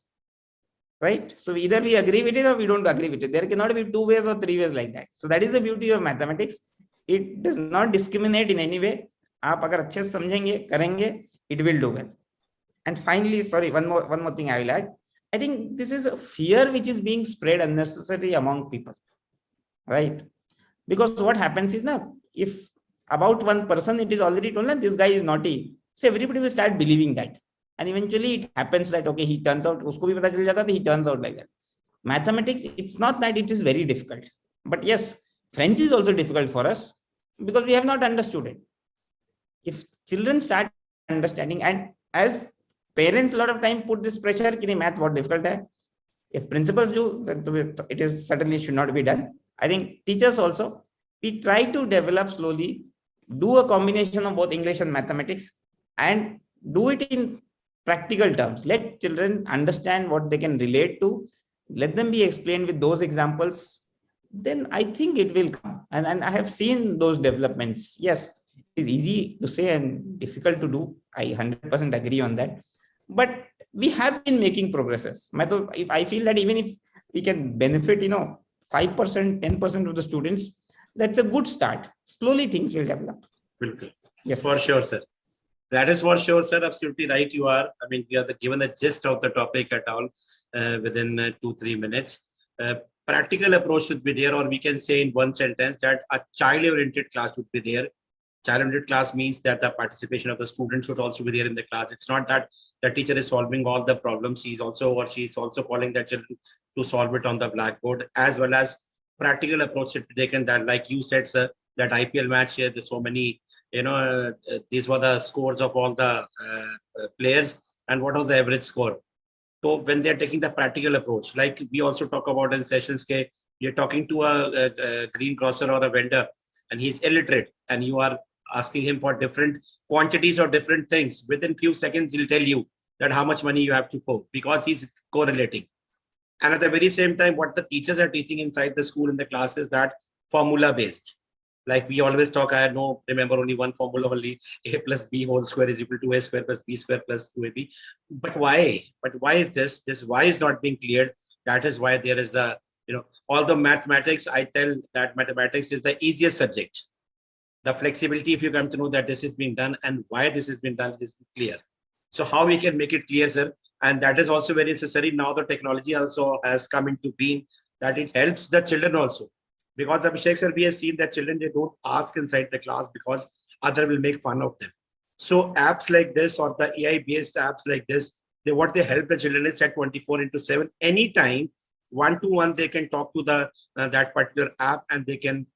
right? So either we agree with it or we don't agree with it. There cannot be 2 ways or 3 ways like that. So that is the beauty of mathematics. It does not discriminate in any way. आप अगर अच्छे से समझेंगे, करेंगे, it will do well. And finally, sorry, one more thing I will add. I think this is a fear which is being spread unnecessarily among people, right? Because what happens is now, if about one person it is already told that this guy is naughty, so everybody will start believing that, and eventually it happens that okay, he turns out, usko bhi pata chal jata, he turns out like that. Mathematics, it's not that it is very difficult, but yes, French is also difficult for us because we have not understood it. If children start understanding, and as parents a lot of time put this pressure ki maths बहुत difficult hai. If principals do, it is certainly should not be done. I think teachers also, we try to develop slowly, do a combination of both English and mathematics, and do it in practical terms. Let children understand what they can relate to. Let them be explained with those examples. Then I think it will come. And I have seen those developments. Yes, it is easy to say and difficult to do. I 100% agree on that. But we have been making progresses. If I feel that even if we can benefit, 5%, 10% of the students, that's a good start. Slowly things will develop. Yes, for sure, sir. That is for sure, sir. Absolutely right. You are. I mean, we are given the gist of the topic at all within 2-3 minutes. Practical approach should be there, or we can say in one sentence that a child-oriented class should be there. Child-oriented class means that the participation of the student should also be there in the class. It's not that the teacher is solving all the problems. She's also calling the children to solve it on the blackboard, as well as practical approach should be taken. That, like you said, sir, that IPL match here, there's so many, these were the scores of all the players, and what was the average score. So when they're taking the practical approach, like we also talk about in sessions, you're talking to a greengrocer or a vendor, and he's illiterate, and you are asking him for different quantities or different things. Within few seconds, he'll tell you that how much money you have to pay, because he's correlating. And at the very same time, what the teachers are teaching inside the school in the class is that formula based. Like we always talk, I remember only one formula only, a plus b whole square is equal to a square plus b square plus 2ab. But why? But why is this why is not being cleared? That is why there is a, all the mathematics, I tell that mathematics is the easiest subject. The flexibility, if you come to know that this is being done and why this is being done, is clear. So how we can make it clear, sir? And that is also very necessary. Now the technology also has come into being, that it helps the children also. Because Abhishek sir, we have seen that children, they don't ask inside the class because other will make fun of them. So apps like this, or the AI based apps like this, what they help the children is at 24/7, anytime, one-to-one, they can talk to the that particular app, and they can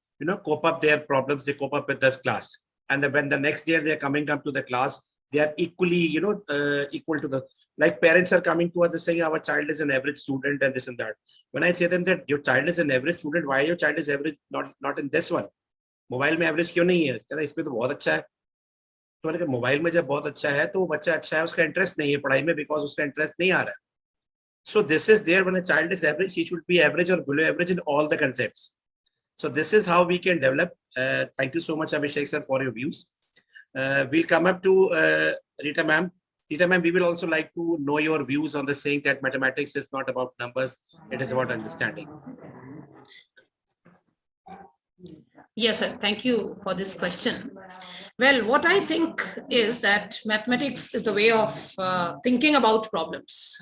cope up their problems, they cope up with this class. And when the next year they're coming up to the class, they are equally, equal to the, like parents are coming to us, they're saying our child is an average student and this and that. When I say them that your child is an average student, why your child is average, not in this one? Mobile mein average क्यों नहीं है? कहता इसमें तो बहुत अच्छा है. तो मैंने कहा मोबाइल में जब बहुत अच्छा है तो वो बच्चा अच्छा है, उसका इंटरेस्ट नहीं है पढ़ाई में, बिकॉज उसका इंटरेस्ट नहीं आ रहा है. So this is there when a child is average, he should be average or below average in all the concepts. So this is how we can develop. Thank you so much, Abhishek sir, for your views. We'll come up to Rita ma'am. Rita ma'am, we will also like to know your views on the saying that mathematics is not about numbers, it is about understanding. Yes, sir. Thank you for this question. Well, what I think is that mathematics is the way of thinking about problems.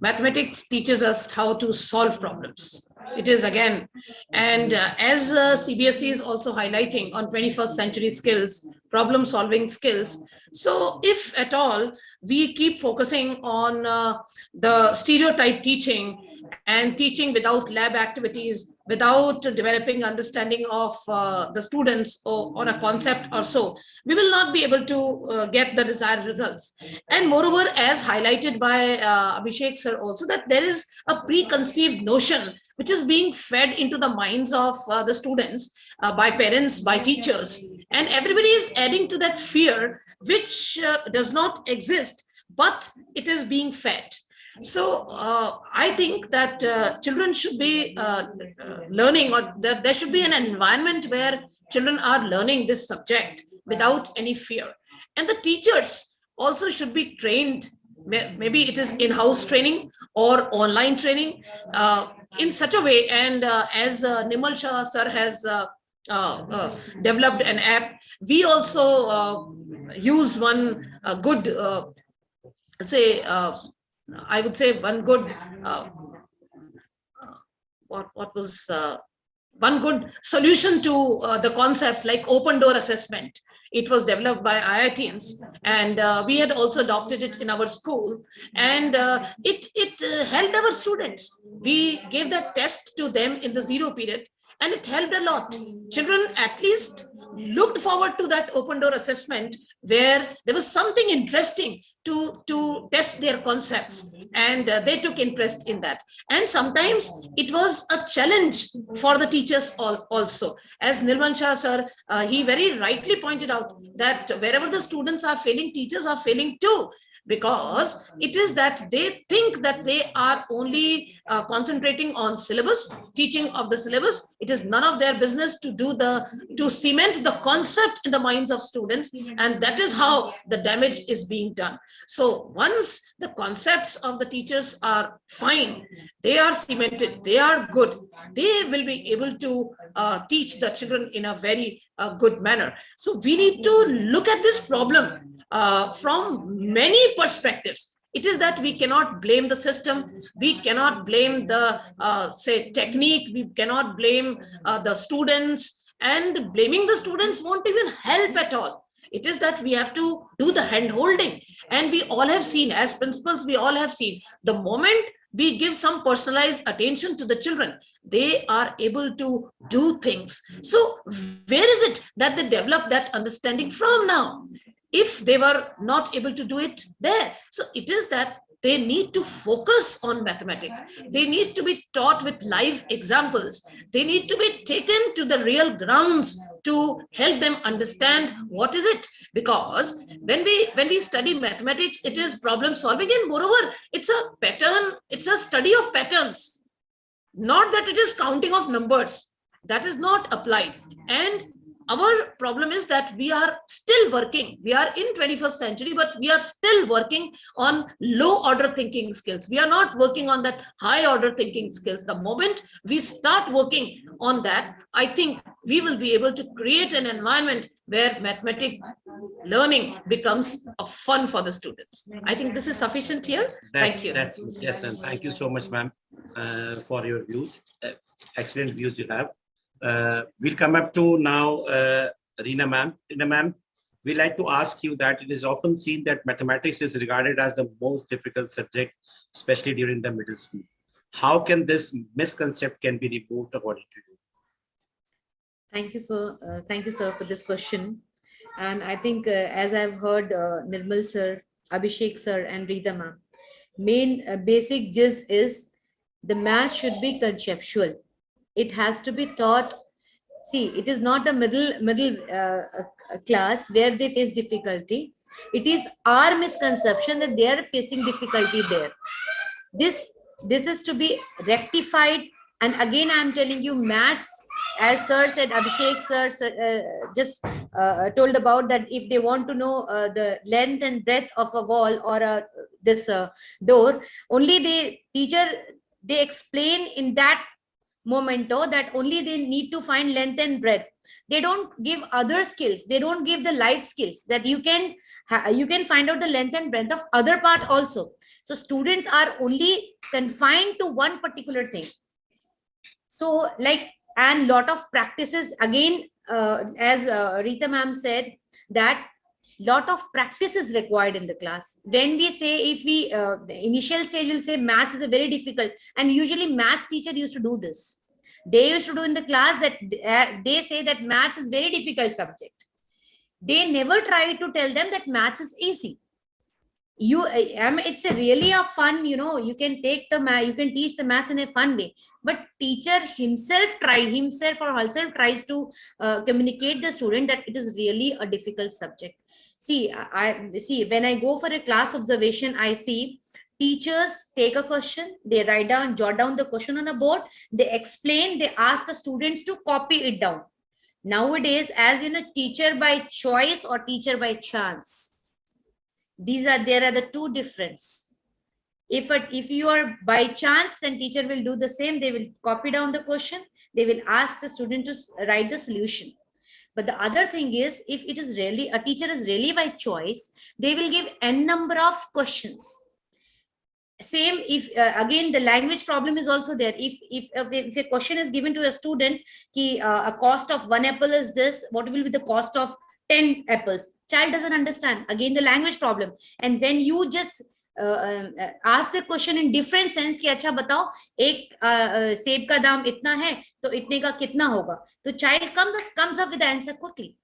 Mathematics teaches us how to solve problems. It is again, and as CBSE is also highlighting on 21st century skills, problem solving skills. So if at all we keep focusing on the stereotype teaching and teaching without lab activities, without developing understanding of the students or on a concept or so, we will not be able to get the desired results. And moreover, as highlighted by Abhishek sir also, that there is a preconceived notion which is being fed into the minds of the students by parents, by teachers, and everybody is adding to that fear which does not exist, but it is being fed. So I think that children should be learning, or that there should be an environment where children are learning this subject without any fear. And the teachers also should be trained, maybe it is in-house training or online training, in such a way. And as Nimal Shah sir has developed an app, we also used one good, say, I would say one good, what was one good solution to the concept like open door assessment. It was developed by IITians, and we had also adopted it in our school, and it helped our students. We gave that test to them in the zero period, and it helped a lot. Children at least looked forward to that open door assessment, where there was something interesting to test their concepts, and they took interest in that. And sometimes it was a challenge for the teachers also. As Nirmal Shah sir, he very rightly pointed out that wherever the students are failing, teachers are failing too, because it is that they think that they are only concentrating on syllabus, teaching of the syllabus. It is none of their business to cement the concept in the minds of students, and that is how the damage is being done. So once the concepts of the teachers are fine, they are cemented, they are good, they will be able to teach the children in a very good manner. So we need to look at this problem from many perspectives. It is that we cannot blame the system, we cannot blame the say technique, we cannot blame the students, and blaming the students won't even help at all. It is that we have to do the hand holding, and we all have seen, as principals, we all have seen, the moment we give some personalized attention to the children, they are able to do things. So where is it that they develop that understanding from now, if they were not able to do it there? So it is that they need to focus on mathematics. They need to be taught with live examples. They need to be taken to the real grounds to help them understand what is it. Because when we study mathematics, it is problem solving, and moreover, it's a pattern, it's a study of patterns, not that it is counting of numbers. That is not applied. And our problem is that we are still working. We are in 21st century, but we are still working on low order thinking skills. We are not working on that high order thinking skills. The moment we start working on that, I think we will be able to create an environment where mathematics learning becomes a fun for the students. I think this is sufficient here. Thank you. Yes, ma'am. Thank you so much, ma'am, for your views. Excellent views you have. We'll come up to now Reena ma'am. Reena ma'am, we like to ask you that it is often seen that mathematics is regarded as the most difficult subject, especially during the middle school. How can this misconception can be removed according to you? Thank you, sir, for this question. And I think as I've heard Nirmal sir, Abhishek sir, and Rita ma'am, main basic gist is the math should be conceptual. It has to be taught See, it is not a middle class where they face difficulty. It is our misconception that they are facing difficulty there. This this is to be rectified. And again, I'm telling you, maths, as sir said, Abhishek sir just told about that. If they want to know the length and breadth of a wall or this door, only the teacher, they explain in that momento that only they need to find length and breadth. They don't give other skills, they don't give the life skills that you can find out the length and breadth of other part also. So students are only confined to one particular thing. So like, and lot of practices again, as Rita ma'am said, that lot of practice is required in the class. When we say, if we the initial stage will say maths is a very difficult, and usually maths teacher used to do this. They used to do in the class that they say that maths is very difficult subject. They never try to tell them that maths is easy. It's a really a fun, you can take the math, you can teach the maths in a fun way, but teacher himself or herself tries to communicate the student that it is really a difficult subject. See, I see, when I go for a class observation, I see teachers take a question, they jot down the question on a board, they explain, they ask the students to copy it down. Nowadays, as you know, teacher by choice or teacher by chance, there are the two difference. If you are by chance, then teacher will do the same. They will copy down the question, they will ask the student to write the solution. But the other thing is, if it is really a teacher is really by choice, they will give n number of questions. Same if again the language problem is also there. If a question is given to a student, a cost of 1 apple is this, what will be the cost of 10 apples? Child doesn't understand. Again, the language problem. And when you just ask the question in different sense कि अच्छा बताओ एक सेब का दाम इतना है तो इतने का कितना होगा, तो child comes up with the answer quickly.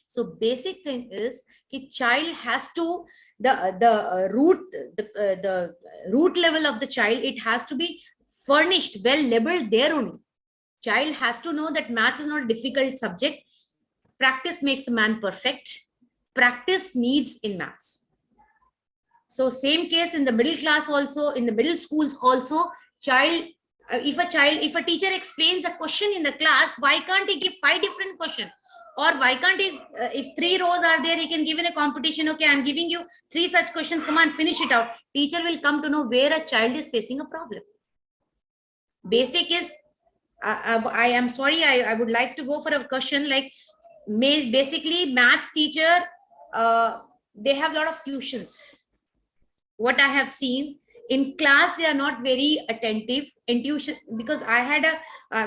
So basic thing is कि child has to the root level of the child, it has to be furnished, well labeled there only. Child has to know that maths is not a difficult subject. Practice makes a man perfect. Practice needs in maths. So same case in the middle class also, in the middle schools also, if a teacher explains a question in the class, why can't he give 5 different questions? Or why can't he, if 3 rows are there, he can give in a competition, okay, I'm giving you 3 such questions, come on, finish it out. Teacher will come to know where a child is facing a problem. Basic is, I am sorry, I would like to go for a question like, basically maths teacher, they have a lot of tuitions. What I have seen in class, they are not very attentive in tuition, because I had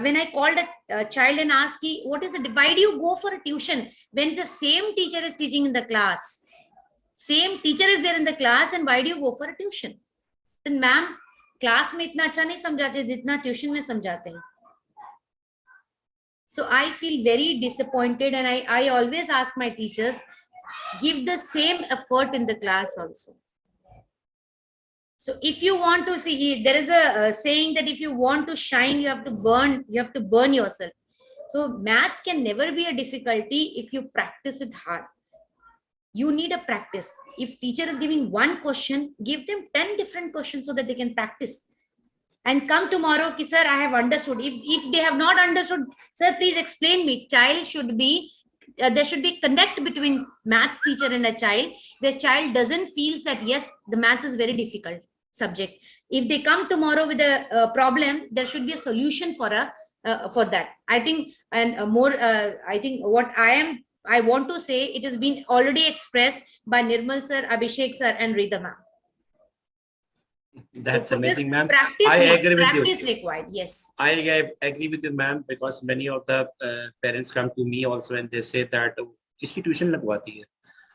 when I called a child and asked, what is it, why do you go for a tuition when the same teacher is teaching in the class? Same teacher is there in the class, and why do you go for a tuition? Then ma'am, class में इतना अच्छा नहीं समझाते जितना tuition में समझाते हैं. So I feel very disappointed, and I always ask my teachers, give the same effort in the class also. So if you want to see, there is a saying that if you want to shine, you have to burn yourself. So maths can never be a difficulty if you practice it hard. You need a practice. If teacher is giving 1 question, give them 10 different questions so that they can practice. And come tomorrow, ki sir, I have understood. If they have not understood, sir, please explain me. Child should be, there should be connect between maths teacher and a child, where child doesn't feel that yes, the maths is very difficult subject. If they come tomorrow with a problem, there should be a solution for that. I think, and I think what I want to say, it has been already expressed by Nirmal sir, Abhishek sir, and Rita ma'am. That's amazing, ma'am. I agree with you. Practice required, yes. I agree with you, ma'am, because many of the parents come to me also and they say that iski tuition lagwati hai.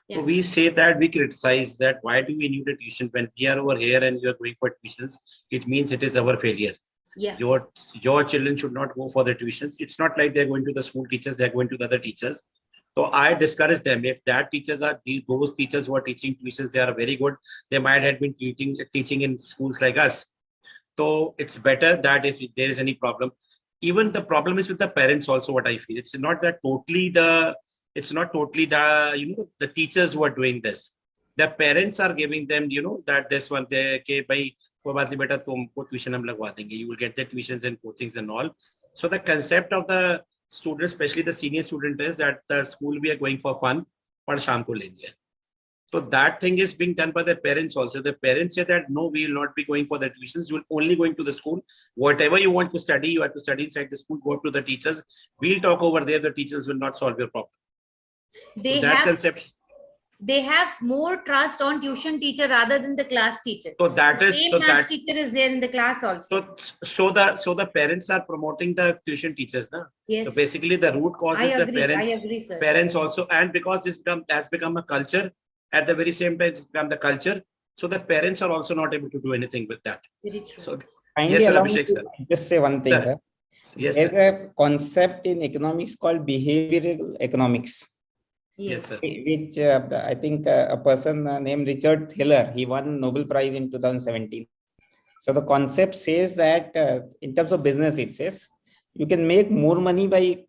Yeah. So we say that, we criticize that, why do we need a tuition when we are over here and you are going for tuitions? It means it is our failure. Yeah. Your children should not go for the tuitions. It's not like they're going to the school teachers, they're going to the other teachers. So I discourage them. If that teachers are those teachers who are teaching tuitions, they are very good. They might have been teaching in schools like us. So it's better that if there is any problem, even the problem is with the parents also, what I feel. It's not totally the the teachers who are doing this. The parents are giving them, that this one they okay, bhai, koi baat nahi beta, tumko tuition hum lagwa denge. You will get the tuitions and coachings and all. So the concept of the student, especially the senior student, is that the school we are going for fun, but sham ko lenge. So that thing is being done by the parents also. The parents say that no, we will not be going for the tuitions. You will only going to the school. Whatever you want to study, you have to study inside the school. Go up to the teachers. We'll talk over there. The teachers will not solve your problem. They So that have concept. they have more trust on tuition teacher rather than the class teacher. So that The is same so math that teacher is there in the class also. so the parents are promoting the tuition teachers, na? Yes, So basically, the root cause I is the agree. parents. I agree, sir. Parents also, and because this has become a culture. At the very same time, it's become the culture. So the parents are also not able to do anything with that. Very true. So Kindly yes, sir, allow me Abhishek, to sir. just say one thing, Sir. sir. Yes, There's sir. a concept in economics called behavioral economics, Yes, sir. which I think a person named Richard Thaler, he won Nobel Prize in 2017. So the concept says that in terms of business, it says you can make more money by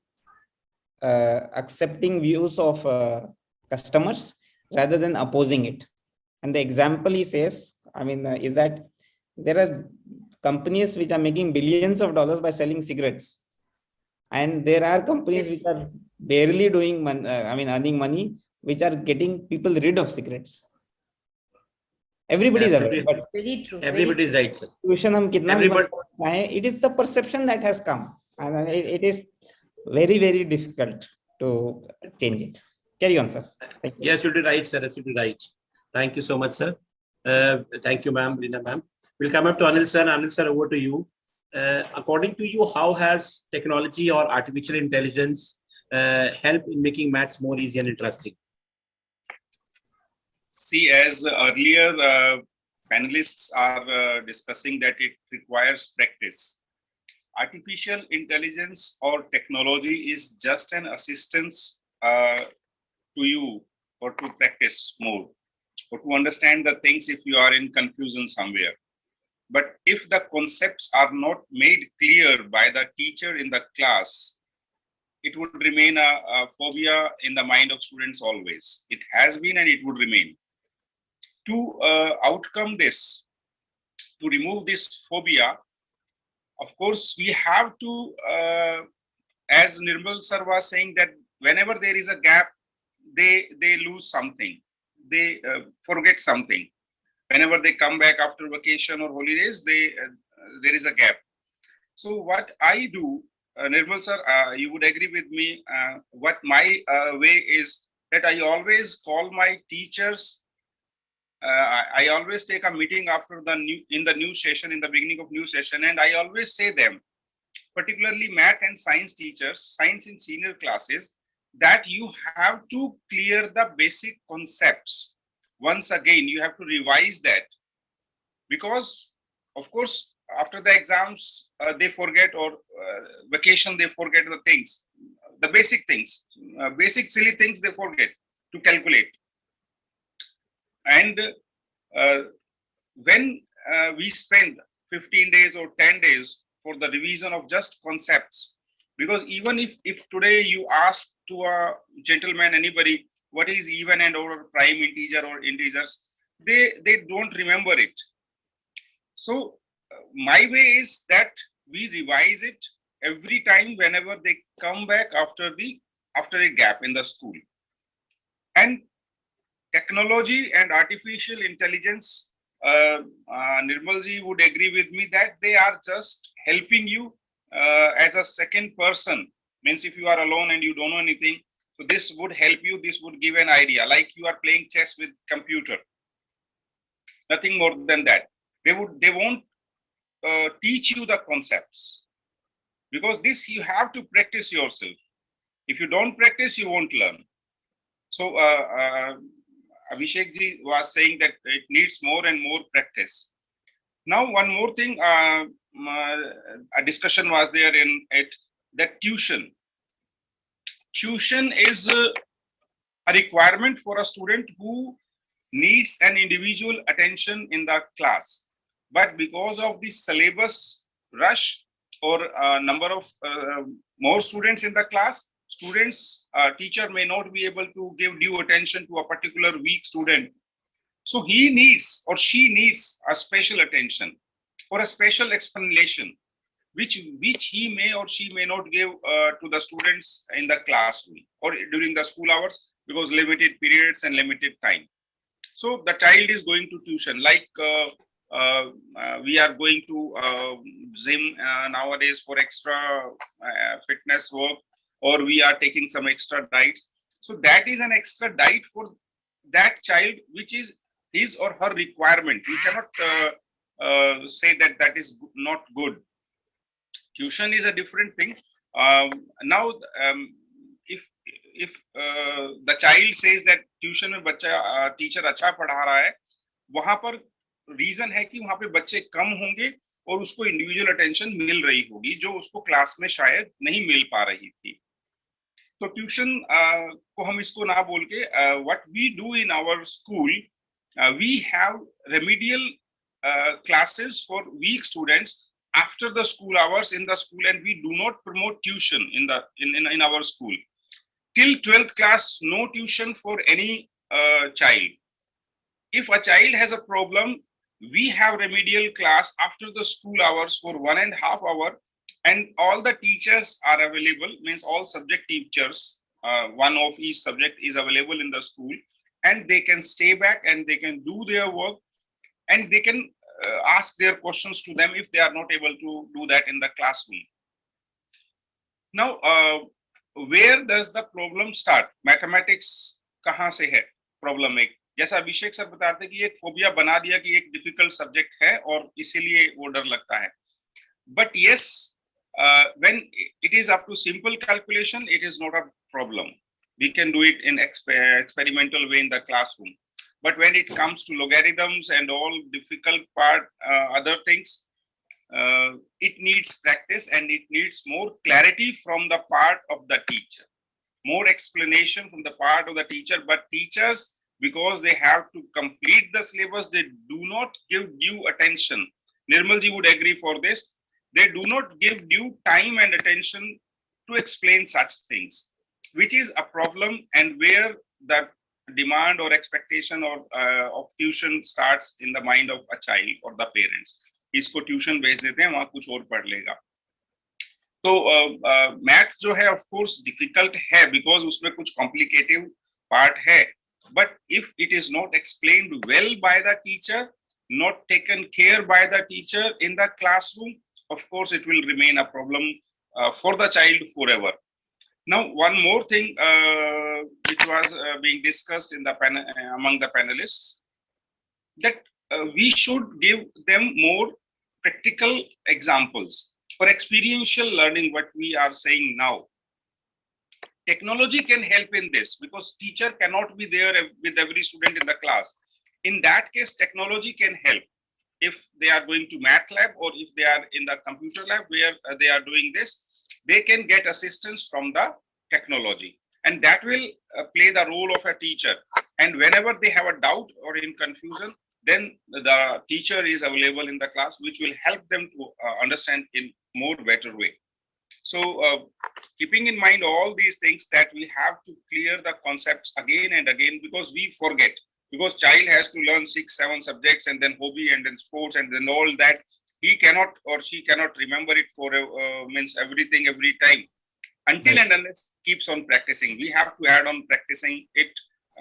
accepting views of customers rather than opposing it. And the example he says, is that there are companies which are making billions of dollars by selling cigarettes, and there are companies which are barely doing earning money, which are getting people rid of cigarettes. Everybody is aware, but Very true. Everybody is right, sir. tuition हम कितना भी Everybody. बनना चाहें, it is the perception that has come, and it is very, very difficult to change it. Carry on, sir. Thank you. Yes, absolutely right, sir. Absolutely right. Thank you so much, sir. Thank you, ma'am, Rina, ma'am. We'll come up to Anil, sir. Anil, sir, over to you. According to you, how has technology or artificial intelligence helped in making maths more easy and interesting? See, as earlier panelists are discussing that it requires practice. Artificial intelligence or technology is just an assistance to you or to practice more or to understand the things if you are in confusion somewhere. But if the concepts are not made clear by the teacher in the class, it would remain a phobia in the mind of students always. It has been and it would remain. To outcome this, to remove this phobia, of course, we have to, as Nirmal sir was saying, that whenever there is a gap, they lose something, they forget something. Whenever they come back after vacation or holidays, there is a gap. So what I do, Nirmal sir, you would agree with me, what my way is that I always call my teachers. I always take a meeting after in the new session, in the beginning of new session, and I always say them, particularly math and science teachers, science in senior classes, that you have to clear the basic concepts. Once again, you have to revise that, because of course, after the exams, they forget, or vacation, they forget the things, the basic things, basic silly things they forget to calculate. And when we spend 15 days or 10 days for the revision of just concepts, because even if today you ask to a gentleman, anybody, what is even and or prime integer or integers, they don't remember it. So my way is that we revise it every time whenever they come back after a gap in the school. And technology and artificial intelligence, Nirmalji would agree with me that they are just helping you as a second person. Means if you are alone and you don't know anything, so this would help you, this would give an idea, like you are playing chess with computer. Nothing more than that. They won't teach you the concepts, because this you have to practice yourself. If you don't practice, you won't learn. So Abhishek ji was saying that it needs more and more practice. Now, one more thing, a discussion was there in it, that tuition. Tuition is a requirement for a student who needs an individual attention in the class. But because of the syllabus rush, or number of more students in the class, teacher may not be able to give due attention to a particular weak student. So he needs or she needs a special attention or a special explanation, which he may or she may not give to the students in the classroom or during the school hours, because limited periods and limited time. So the child is going to tuition, like we are going to gym nowadays for extra fitness work, or we are taking some extra diets. So that is an extra diet for that child, which is his or her requirement. We cannot say that that is not good. Tuition is a different thing. Now, if the child says that tuition में बच्चा teacher अच्छा पढ़ा रहा है, वहां पर reason है कि वहां पे बच्चे कम होंगे और उसको इंडिविजुअल अटेंशन मिल रही होगी, जो उसको क्लास में शायद नहीं मिल पा रही थी. तो ट्यूशन को हम इसको ना बोल के what we do in our school, we have remedial classes for weak students after the school hours in the school, and we do not promote tuition in our school. Till 12th class, no tuition for any child. If a child has a problem, we have remedial class after the school hours for 1.5 hours, and all the teachers are available, means all subject teachers, one of each subject is available in the school, and they can stay back and they can do their work, and they can ask their questions to them if they are not able to do that in the classroom. Now, where does the problem start? Mathematics कहाँ से है problem एक? जैसा अभिषेक sir बताते कि एक phobia बना दिया कि एक डिफिकल्ट सब्जेक्ट है और इसीलिए वो डर लगता है. But yes, when it is up to simple calculation, it is not a problem. We can do it in experimental way in the classroom. But when it comes to logarithms and all difficult part, other things, it needs practice and it needs more clarity from the part of the teacher, more explanation from the part of the teacher. But teachers, because they have to complete the syllabus, they do not give due attention. Nirmal ji would agree for this. They do not give due time and attention to explain such things, which is a problem, and where the demand or expectation or of tuition starts in the mind of a child or the parents. इसको tuition भेज देते हैं, वहां कुछ और पढ़ लेगा. तो मैथ्स जो है ऑफ कोर्स डिफिकल्ट है, बिकॉज उसमें कुछ कॉम्प्लिकेटिव पार्ट है. But if it is not explained well by the teacher, not taken care by the teacher in the classroom, of course it will remain a problem for the child forever. Now, one more thing which was being discussed in the among the panelists, that we should give them more practical examples or experiential learning, what we are saying now. Technology can help in this, because teacher cannot be there with every student in the class. In that case, technology can help. If they are going to math lab, or if they are in the computer lab where they are doing this, they can get assistance from the technology, and that will play the role of a teacher. And whenever they have a doubt or in confusion, then the teacher is available in the class, which will help them to understand in more better way. So keeping in mind all these things, that we have to clear the concepts again and again, because we forget. Because child has to learn 6-7 subjects, and then hobby, and then sports, and then all that. He cannot or she cannot remember it for means everything every time, until and unless keeps on practicing. We have to add on practicing it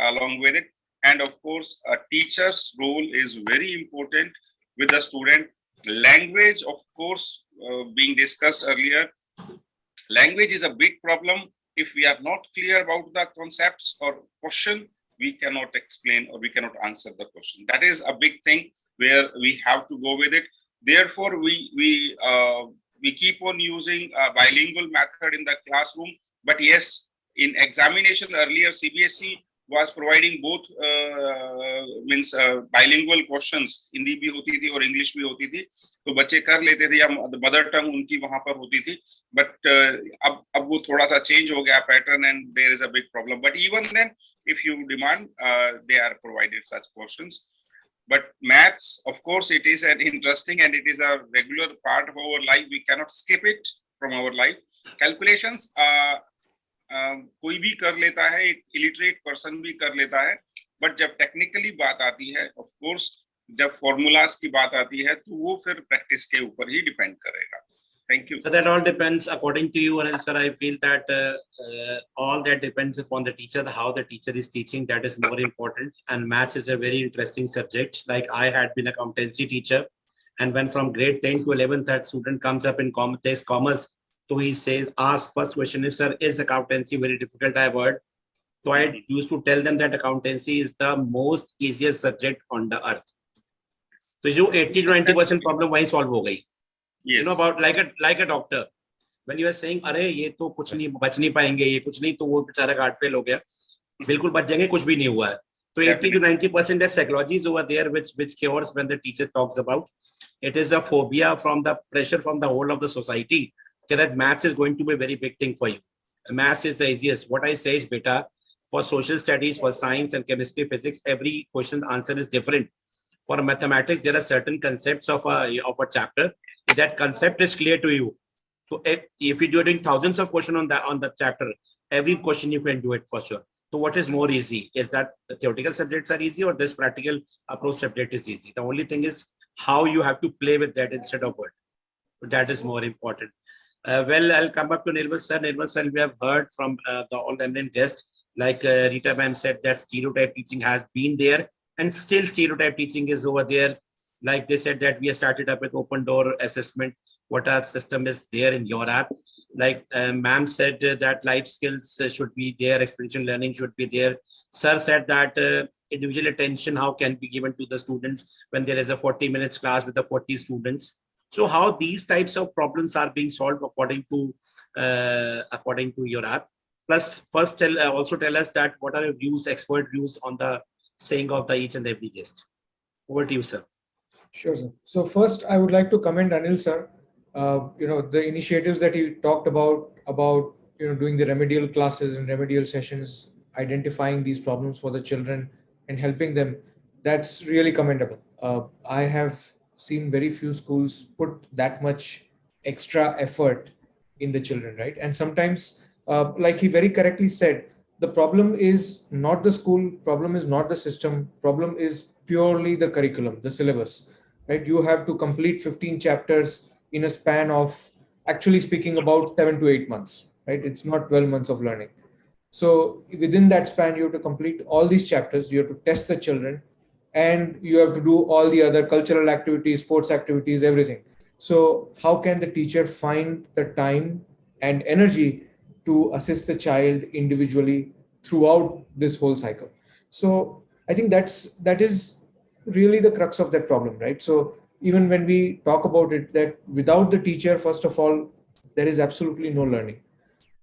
along with it. And of course, a teacher's role is very important with the student. Language, of course, being discussed earlier. Language is a big problem. If we are not clear about the concepts or question, we cannot explain or we cannot answer the question. That is a big thing where we have to go with it. Therefore, we keep on using a bilingual method in the classroom. But yes, in examination earlier, CBSE was providing both means bilingual questions. Hindi bhi hoti thi aur English bhi hoti thi. तो बच्चे कर लेते थे, या mother tongue उनकी वहां पर होती थी. But अब वो थोड़ा सा change हो गया pattern, and there is a big problem. But even then, if you demand, they are provided such questions. But maths, of course, it is an interesting and it is a regular part of our life. We cannot skip it from our life. Calculations, कोई भी कर लेता है, एक illiterate person भी कर लेता है, but जब technically बात आती है, of course, जब formulas की बात आती है, तो वो फिर practice के ऊपर ही depend करेगा. Thank you. So that all depends, according to you, and sir, I feel that all that depends upon the teacher, how the teacher is teaching. That is more important. And maths is a very interesting subject. Like I had been accountancy teacher, and when from grade 10 to 11th, that student comes up in commerce, so he says, ask first question is, sir, is accountancy very difficult? I have heard. So I used to tell them that accountancy is the most easiest subject on the earth. So you 80 to 90% problem वही solve हो गई. Yes. You know, about like a doctor, when you are saying अरे ये तो कुछ नहीं बच नहीं पाएंगे, ये कुछ नहीं, तो वो बेचारा हार्ट फेल हो गया, बिल्कुल बच जाएंगे, कुछ भी नहीं हुआ है. तो 80 to 90% of psychology is over there, which cures when the teacher talks about. It is a phobia from the pressure from the whole of the society. Okay, that maths is going to be a very big thing for you. Maths is the easiest. What I say is, beta, for social studies, for science and chemistry, physics, every question answer is different. For mathematics, there are certain concepts of a chapter. That concept is clear to you. So if you're doing thousands of questions on the chapter, every question you can do it for sure. So what is more easy? Is that the theoretical subjects are easy or this practical approach subject is easy? The only thing is how you have to play with that instead of word. So that is more important. Well, I'll come up to Nirmal sir. Nirmal sir, we have heard from the all eminent guests, like Rita ma'am said, that stereotype teaching has been there and still stereotype teaching is over there. Like they said that we have started up with open door assessment. What our system is there in your app. Like ma'am said that life skills should be there, experiential learning should be there. Sir said that individual attention, how can be given to the students when there is a 40 minutes class with the 40 students. So how these types of problems are being solved according to your app. Plus, first also tell us that what are your views, expert views on the saying of the each and every guest. Over to you, sir. Sure, sir. So first, I would like to commend Anil, sir. The initiatives that he talked about doing the remedial classes and remedial sessions, identifying these problems for the children and helping them. That's really commendable. I have seen very few schools put that much extra effort in the children, right? And sometimes, like he very correctly said, the problem is not the school, problem is not the system, problem is purely the curriculum, the syllabus. Right, you have to complete 15 chapters in a span of, actually speaking, about 7 to 8 months. Right, it's not 12 months of learning. So within that span, you have to complete all these chapters. You have to test the children, and you have to do all the other cultural activities, sports activities, everything. So how can the teacher find the time and energy to assist the child individually throughout this whole cycle? So I think that is really the crux of that problem, right? So even when we talk about it, that without the teacher, first of all, there is absolutely no learning.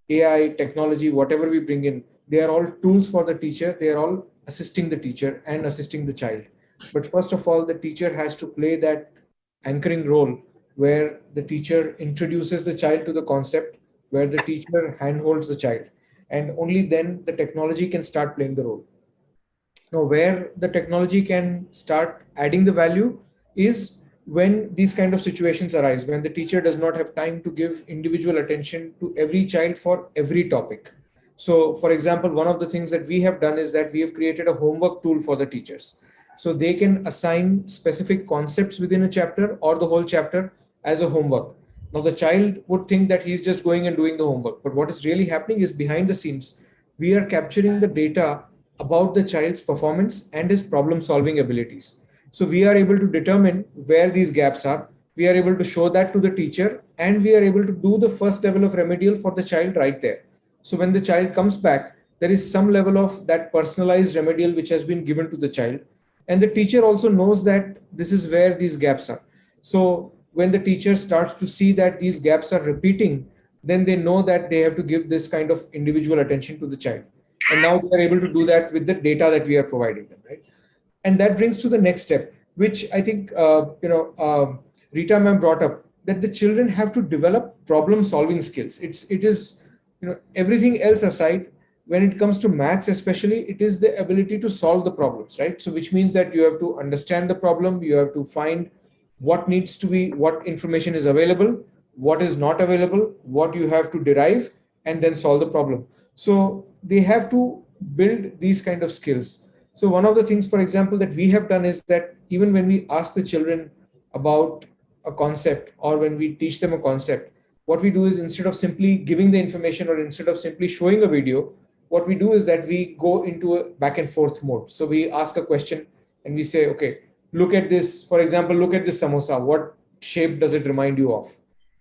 AI, technology, whatever we bring in, they are all tools for the teacher. They are all assisting the teacher and assisting the child. But first of all, the teacher has to play that anchoring role where the teacher introduces the child to the concept, where the teacher handholds the child. And only then the technology can start playing the role. Now, where the technology can start adding the value is when these kind of situations arise, when the teacher does not have time to give individual attention to every child for every topic. So, for example, one of the things that we have done is that we have created a homework tool for the teachers. So they can assign specific concepts within a chapter or the whole chapter as a homework. Now, the child would think that he's just going and doing the homework, but what is really happening is behind the scenes, we are capturing the data about the child's performance and his problem solving abilities. So we are able to determine where these gaps are. We are able to show that to the teacher, and we are able to do the first level of remedial for the child right there. So when the child comes back, there is some level of that personalized remedial which has been given to the child. And the teacher also knows that this is where these gaps are. So when the teacher starts to see that these gaps are repeating, then they know that they have to give this kind of individual attention to the child. And now we are able to do that with the data that we are providing them, right? And that brings to the next step, which I think Rita ma'am brought up, that the children have to develop problem solving skills. It is everything else aside, when it comes to maths especially, it is the ability to solve the problems, right? So which means that you have to understand the problem, you have to find what needs to be, what information is available, what is not available, what you have to derive, and then solve the problem. So they have to build these kind of skills. So one of the things, for example, that we have done is that even when we ask the children about a concept, or when we teach them a concept, what we do is, instead of simply giving the information or instead of simply showing a video, what we do is that we go into a back and forth mode. So we ask a question and we say, okay, look at this, for example, look at this samosa. What shape does it remind you of?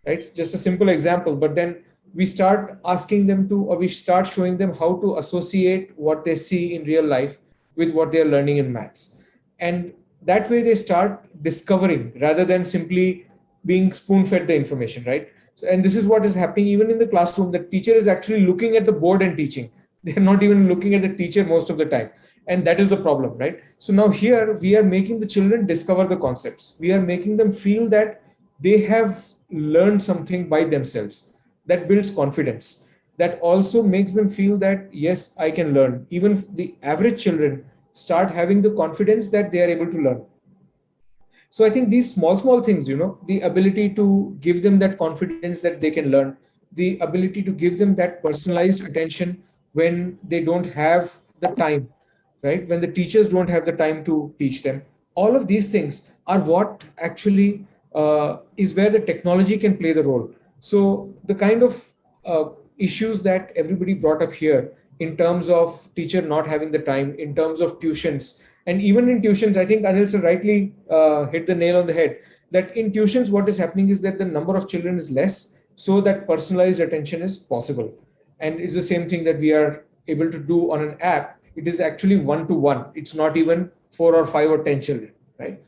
Right? Just a simple example. But then we start asking them to, or we start showing them how to associate what they see in real life with what they're learning in maths. And that way they start discovering rather than simply being spoon fed the information, right? So, and this is what is happening even in the classroom. The teacher is actually looking at the board and teaching. They're not even looking at the teacher most of the time. And that is the problem, right? So now here we are making the children discover the concepts. We are making them feel that they have learned something by themselves. That builds confidence. That also makes them feel that, yes, I can learn. Even the average children start having the confidence that they are able to learn. So I think these small things, the ability to give them that confidence that they can learn, the ability to give them that personalized attention when they don't have the time, right? When the teachers don't have the time to teach them. All of these things are what actually is where the technology can play the role. So the kind of issues that everybody brought up here, in terms of teacher not having the time, in terms of tuitions, and even in tuitions, I think Anil sir rightly hit the nail on the head, that in tuitions, what is happening is that the number of children is less, so that personalized attention is possible. And it's the same thing that we are able to do on an app. It is actually one to one. It's not even 4 or 5 or 10 children, right?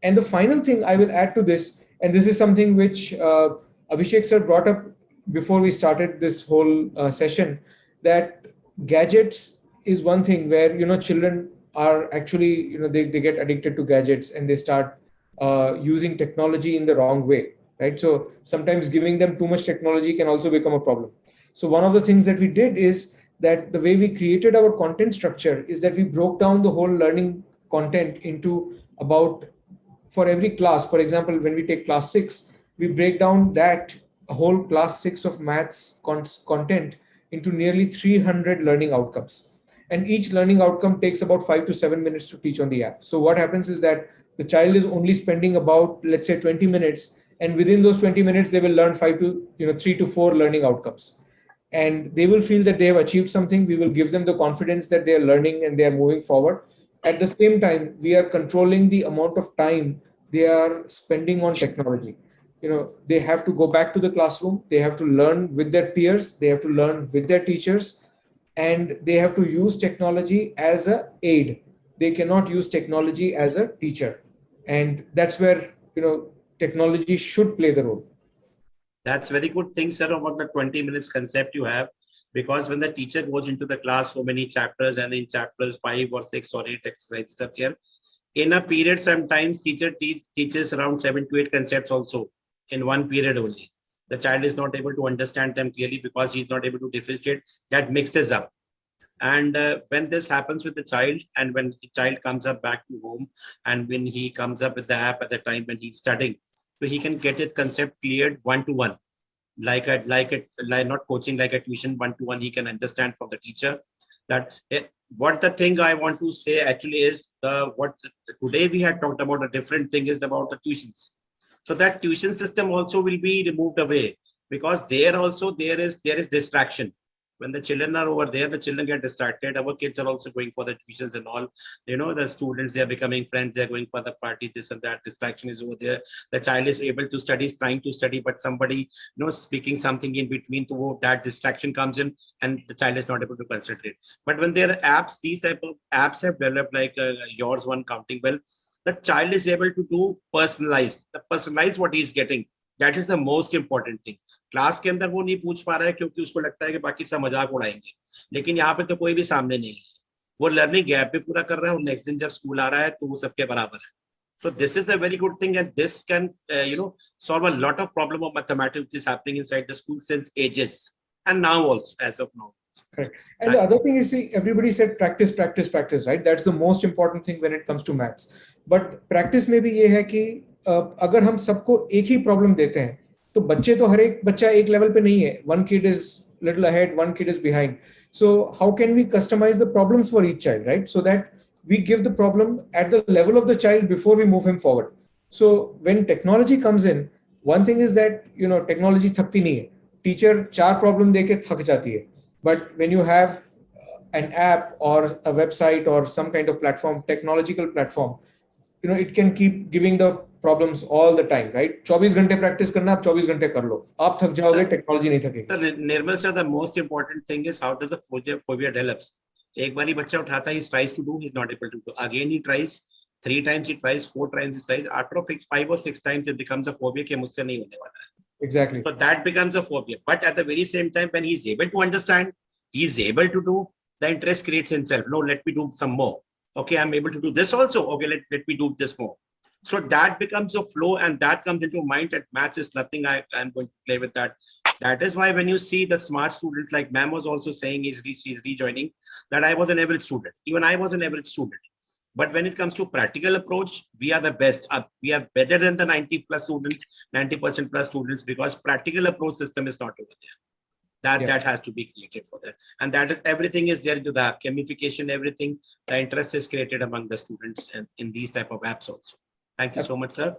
And the final thing I will add to this, and this is something which Abhishek sir brought up before we started this whole session, that gadgets is one thing where, children are actually, they get addicted to gadgets and they start using technology in the wrong way, right? So sometimes giving them too much technology can also become a problem. So one of the things that we did is that the way we created our content structure is that we broke down the whole learning content into about, for every class, for example, when we take class 6, we break down that whole class 6 of maths content into nearly 300 learning outcomes. And each learning outcome takes about 5 to 7 minutes to teach on the app. So what happens is that the child is only spending about, let's say, 20 minutes, and within those 20 minutes they will learn 3 to 4 learning outcomes, and they will feel that they have achieved something. We will give them the confidence that they are learning and they are moving forward. At the same time, we are controlling the amount of time they are spending on technology. They have to go back to the classroom, they have to learn with their peers, they have to learn with their teachers, and they have to use technology as a aid. They cannot use technology as a teacher. And that's where, technology should play the role. That's very good thing, sir, about the 20 minutes concept you have, because when the teacher goes into the class, so many chapters, and in chapters 5 or 6 or 8 exercises are here. In a period, sometimes teacher teaches around 7 to 8 concepts also in one period only. The child is not able to understand them clearly because he's not able to differentiate. That mixes up. And when this happens with the child, and when the child comes up back to home, and when he comes up with the app at the time when he's studying, so he can get his concept cleared one-to-one, like not coaching, like a tuition one-to-one. He can understand from the teacher that what the thing I want to say actually is today we had talked about a different thing is about the tuitions. So that tuition system also will be removed away, because there also there is distraction. When the children are over there, the children get distracted. Our kids are also going for the tuitions and all. The students, they are becoming friends. They're going for the party, this and that. Distraction is over there. The child is able to study, is trying to study, but somebody, speaking something in between, to that distraction comes in, and the child is not able to concentrate. But when there are apps, these type of apps have developed, like yours one, Counting Well, the child is able to do personalized what he is getting. That is the most important thing. Class के अंदर वो नहीं पूछ पा रहा है क्योंकि उसको लगता है कि बाकी सब मजाक उड़ाएंगे, लेकिन यहाँ पे तो कोई भी सामने नहीं है. वो लर्निंग गैप भी पूरा कर रहा है, और नेक्स्ट दिन जब स्कूल आ रहा है तो वो सबके बराबर है. So this is a very good thing, and this can solve a lot of problem of mathematics which is happening inside the school since ages, and now also as of now. Correct. And the other thing is, see, everybody said practice, practice, practice, right? That's the most important thing when it comes to maths. But practice में भी ये है कि अगर हम सबको एक ही problem देते हैं तो बच्चे तो हर एक बच्चा एक लेवल पे नहीं है. One kid is little ahead, one kid is behind. So how can we customize the problems for each child, right? So that we give the problem at the level of the child before we move him forward. So when technology comes in, one thing is that technology थकती नहीं है. Teacher 4 problem देके थक जाती है. But when you have an app or a website or some kind of platform, technological platform, it can keep giving the problems all the time, right? 24 घंटे practice करना, आप 24 घंटे कर लो. आप थक जाओगे, technology नहीं थकेगी. Sir, Nirmal sir, the most important thing is how does the phobia develops? एक बार ही बच्चा उठाता है, he tries to do, he's not able to do. Again he tries, 3 times he tries, 4 times he tries. After 5 or 6 times it becomes a phobia कि मुझसे नहीं होने वाला है. Exactly. So that becomes a phobia. But at the very same time, when he's able to understand, he's able to do, the interest creates himself. No, let me do some more. Okay, I'm able to do this also. Okay, let me do this more. So that becomes a flow, and that comes into mind that maths is nothing. I'm going to play with that. That is why when you see the smart students, like ma'am was also saying, she's rejoining, that I was an average student. Even I was an average student. But when it comes to practical approach, we are the best. We are better than the 90% plus students, because practical approach system is not over there. That has to be created for that. And that is, everything is there to the gamification, everything, the interest is created among the students and in these type of apps also. Thank you so much, sir.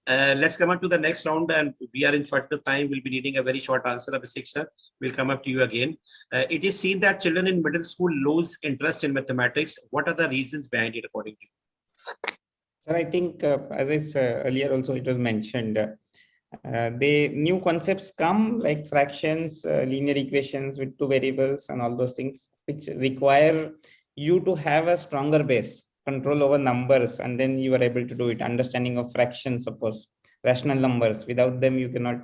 Let's come on to the next round, and we are in short of time. We'll be needing a very short answer. Abhishek sir, we'll come up to you again. It is seen that children in middle school lose interest in mathematics. What are the reasons behind it, according to you? Sir, I think, as I said earlier also, it was mentioned, the new concepts come like fractions, linear equations with 2 variables and all those things, which require you to have a stronger base, control over numbers, and then you are able to do it. Understanding of fractions, suppose, rational numbers. Without them, you cannot,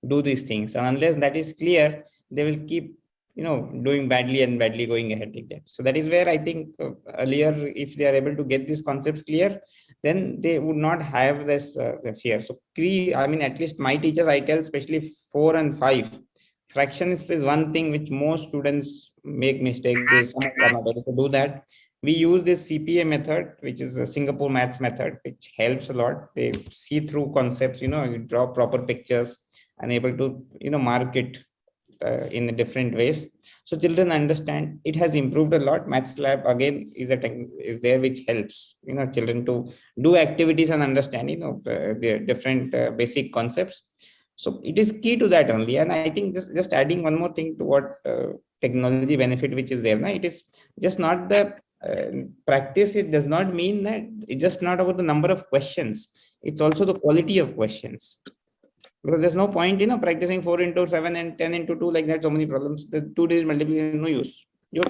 do these things. And unless that is clear, they will keep, doing badly and badly going ahead like that. So that is where I think earlier, if they are able to get these concepts clear, then they would not have this fear. So at least my teachers, I tell, especially 4 and 5, fractions is one thing which most students make mistakes. Some are not able to do that. We use this CPA method, which is a Singapore maths method, which helps a lot. They see through concepts, you draw proper pictures and able to, mark it in different ways. So children understand. It has improved a lot. Maths lab again is there, which helps, children to do activities and understand, the different basic concepts. So it is key to that only. And I think just adding one more thing to what technology benefit which is there. Now, it is just not the practice. It does not mean that it's just not about the number of questions. It's also the quality of questions. Because there's no point, practicing 4 into 7 and 10 into 2 like that, so many problems. The 2 days multiplication, no use. Your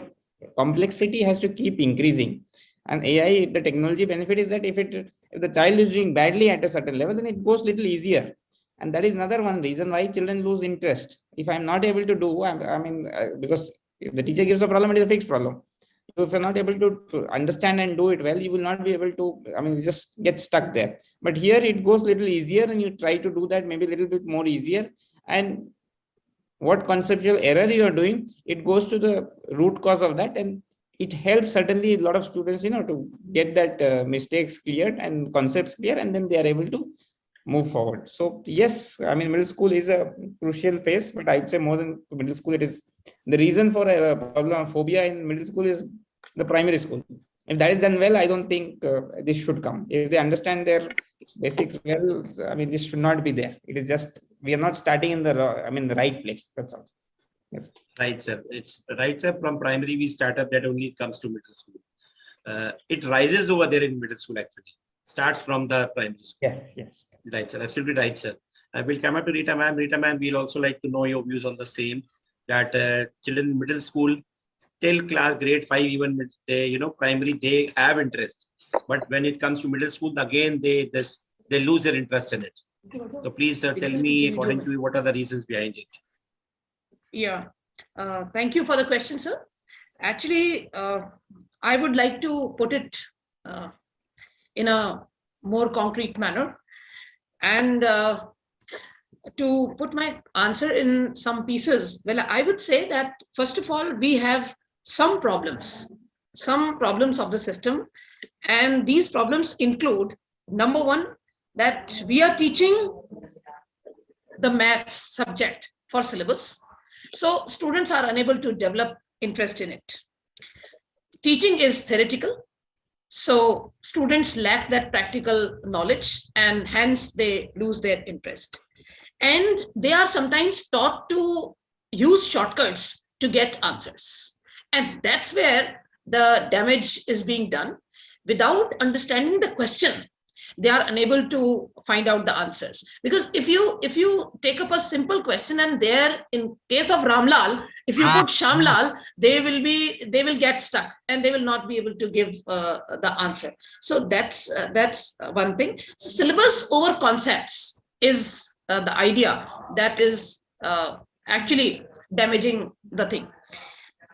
complexity has to keep increasing. And AI, the technology benefit is that if the child is doing badly at a certain level, then it goes little easier. And that is another one reason why children lose interest. If I'm not able to do, because if the teacher gives a problem, it is a fixed problem. If you're not able to understand and do it well, you will not be able to, you just get stuck there. But here it goes little easier, and you try to do that maybe a little bit more easier. And what conceptual error you are doing, it goes to the root cause of that, and it helps certainly a lot of students, to get that mistakes cleared and concepts clear, and then they are able to move forward. So yes, middle school is a crucial phase, but I'd say more than middle school, it is the reason for a problem of phobia in middle school is the primary school. If that is done well, I don't think this should come. If they understand their basics well, this should not be there. It is just, we are not starting in the right place. That's all. Yes. Right, sir. It's right, sir. From primary, we start up, that only comes to middle school. It rises over there in middle school, actually. Starts from the primary school. Yes. Right, sir. Absolutely right, sir. We'll come up to Rita ma'am. Rita ma'am, we'll also like to know your views on the same, that children in middle school, till class grade 5, even they, primary, they have interest. But when it comes to middle school, again, they lose their interest in it. So please tell me, according to you, what are the reasons behind it? Yeah. Thank you for the question, sir. Actually, I would like to put it in a more concrete manner. And to put my answer in some pieces, well, I would say that first of all, we have some problems of the system. And these problems include, number one, that we are teaching the maths subject for syllabus. So students are unable to develop interest in it. Teaching is theoretical. So students lack that practical knowledge and hence they lose their interest. And they are sometimes taught to use shortcuts to get answers. And that's where the damage is being done. Without understanding the question, they are unable to find out the answers. Because if you take up a simple question and there, in case of Ramlal, if you put Shamlal, they will get stuck and they will not be able to give the answer. So that's one thing. Syllabus over concepts is the idea that is actually damaging the thing.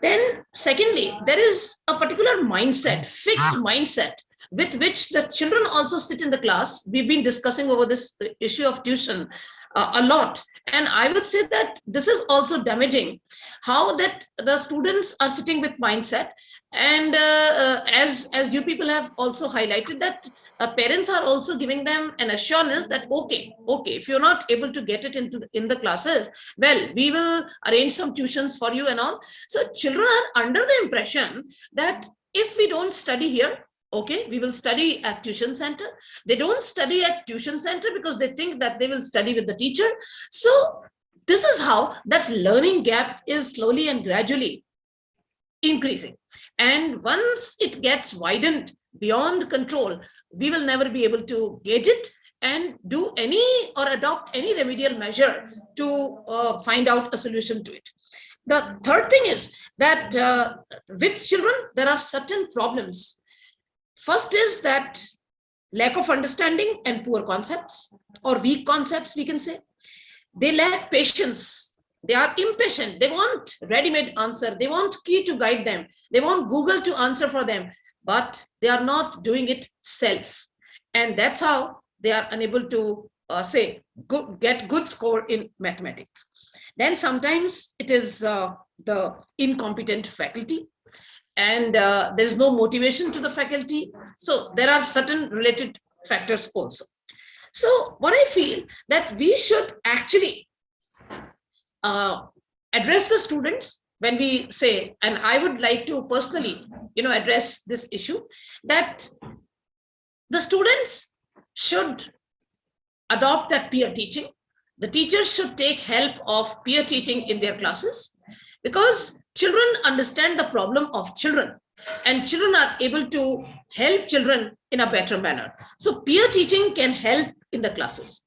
Then secondly, there is a particular mindset, fixed mindset, with which the children also sit in the class. We've been discussing over this issue of tuition a lot. And I would say that this is also damaging, how that the students are sitting with mindset. And as you people have also highlighted, that parents are also giving them an assurance that, okay, if you're not able to get it in the classes, well, we will arrange some tuitions for you and all. So children are under the impression that if we don't study here, okay, we will study at tuition center. They don't study at tuition center because they think that they will study with the teacher. So this is how that learning gap is slowly and gradually increasing. And once it gets widened beyond control, we will never be able to gauge it and do any or adopt any remedial measure to find out a solution to it. The third thing is that with children, there are certain problems. First is that lack of understanding and poor concepts, or weak concepts, we can say. They lack patience. They are impatient. They want ready-made answer. They want key to guide them. They want Google to answer for them, but they are not doing it self. And that's how they are unable to get good score in mathematics. Then sometimes it is the incompetent faculty, and there's no motivation to the faculty. So there are certain related factors also. So what I feel that we should actually address the students when we say, and I would like to personally, address this issue, that the students should adopt that peer teaching. The teachers should take help of peer teaching in their classes, because children understand the problem of children and children are able to help children in a better manner. So peer teaching can help in the classes.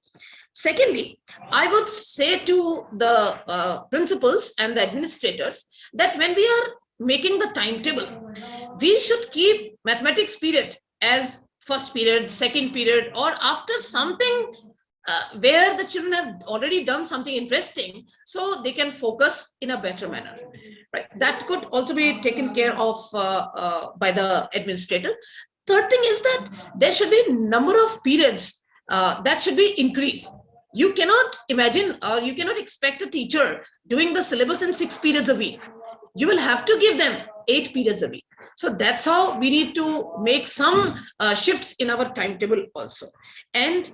Secondly, I would say to the principals and the administrators that when we are making the timetable, we should keep mathematics period as first period, second period, or after something where the children have already done something interesting, so they can focus in a better manner. Right? That could also be taken care of by the administrator. Third thing is that there should be number of periods that should be increased. You cannot imagine, or you cannot expect a teacher doing the syllabus in 6 periods a week. You will have to give them 8 periods a week. So that's how we need to make some shifts in our timetable also. And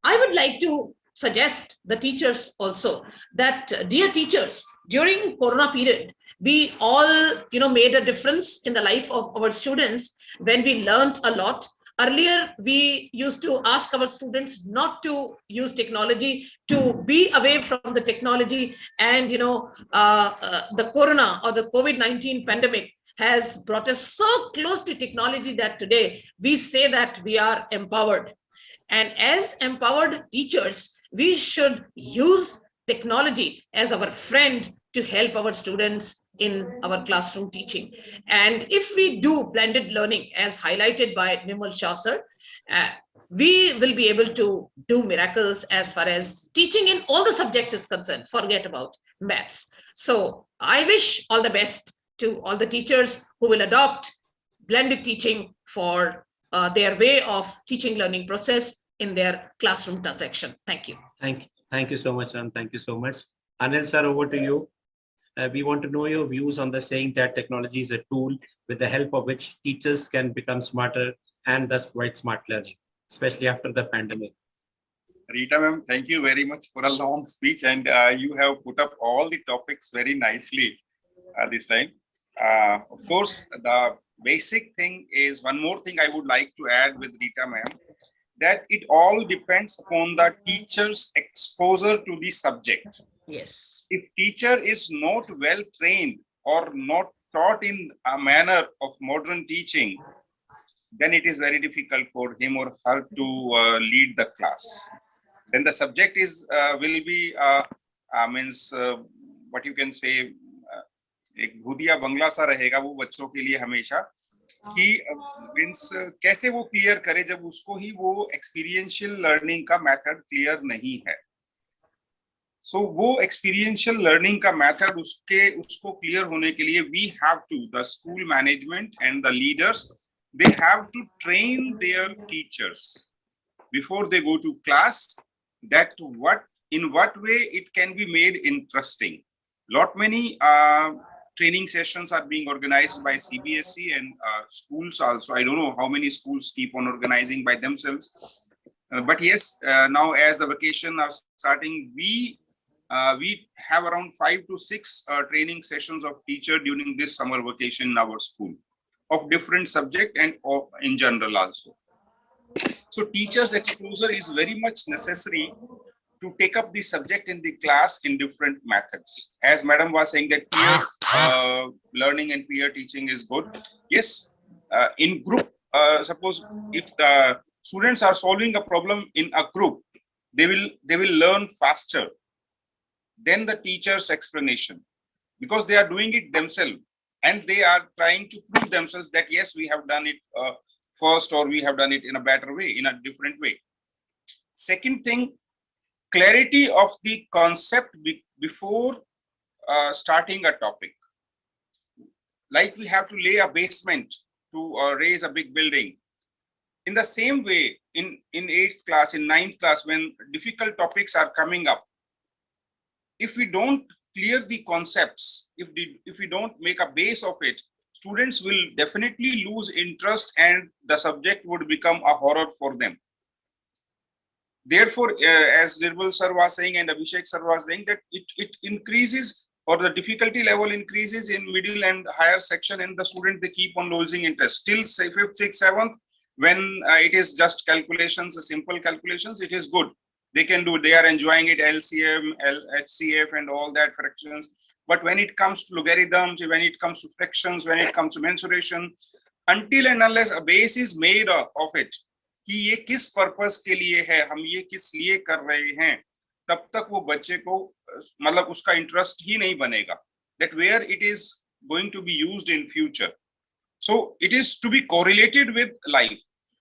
I would like to suggest the teachers also that, dear teachers, during Corona period, we all, made a difference in the life of our students when we learned a lot. Earlier, we used to ask our students not to use technology, to be away from the technology. And, the Corona or the COVID-19 pandemic has brought us so close to technology that today we say that we are empowered. And as empowered teachers, we should use technology as our friend to help our students in our classroom teaching. And if we do blended learning, as highlighted by Nimal Shah sir, we will be able to do miracles as far as teaching in all the subjects is concerned. Forget about maths. So I wish all the best to all the teachers who will adopt blended teaching for their way of teaching learning process in their classroom transaction. Thank you. Thank you so much, Ram. Thank you so much. Anil sir, over to you. We want to know your views on the saying that technology is a tool with the help of which teachers can become smarter and thus provide smart learning, especially after the pandemic. Rita ma'am, thank you very much for a long speech, and you have put up all the topics very nicely this time. Of course, the basic thing is one more thing I would like to add with Rita ma'am, that it all depends upon the teacher's exposure to the subject. Yes. If teacher is not well trained or not taught in a manner of modern teaching, then it is very difficult for him or her to lead the class. Then the subject is will be means what you can say, एक भूतिया बंगला सा रहेगा वो बच्चों के लिए हमेशा, कि मीन्स कैसे वो क्लियर करे जब उसको ही वो एक्सपीरियंशियल लर्निंग का मेथड क्लियर नहीं है. सो वो एक्सपीरियंशियल लर्निंग का मेथड उसको क्लियर होने के लिए we have to, the school management and the leaders, they have to train their teachers before they go to class, that in what way it can be made interesting. Lot many training sessions are being organized by CBSE and schools also. I don't know how many schools keep on organizing by themselves, but yes, now as the vacation are starting, we have around 5 to 6 training sessions of teacher during this summer vacation in our school of different subject and in general also. So teachers' exposure is very much necessary to take up the subject in the class in different methods. As Madam was saying that peer learning and peer teaching is good. Yes, in group, suppose if the students are solving a problem in a group, they will learn faster than the teacher's explanation, because they are doing it themselves and they are trying to prove themselves that yes, we have done it first, or we have done it in a better way, in a different way. Second thing, clarity of the concept before starting a topic. Like we have to lay a basement to raise a big building. In the same way, in 8th class, in 9th class, when difficult topics are coming up, if we don't clear the concepts, if we don't make a base of it, students will definitely lose interest and the subject would become a horror for them. Therefore, as Nirmal sir was saying and Abhishek sir was saying, that it increases, or the difficulty level increases in middle and higher section, and the student, they keep on losing interest. Till say 5th, 6th, 7th, when it is just calculations, simple calculations, it is good. They can do, they are enjoying it, LCM, HCF and all that fractions. But when it comes to logarithms, when it comes to fractions, when it comes to mensuration, until and unless a base is made of it, कि ये किस purpose के लिए है, हम ये किस लिए कर रहे हैं, तब तक वो बच्चे को मतलब उसका इंटरेस्ट ही नहीं बनेगा, that where it is going to be used in future. So it is to be correlated with life.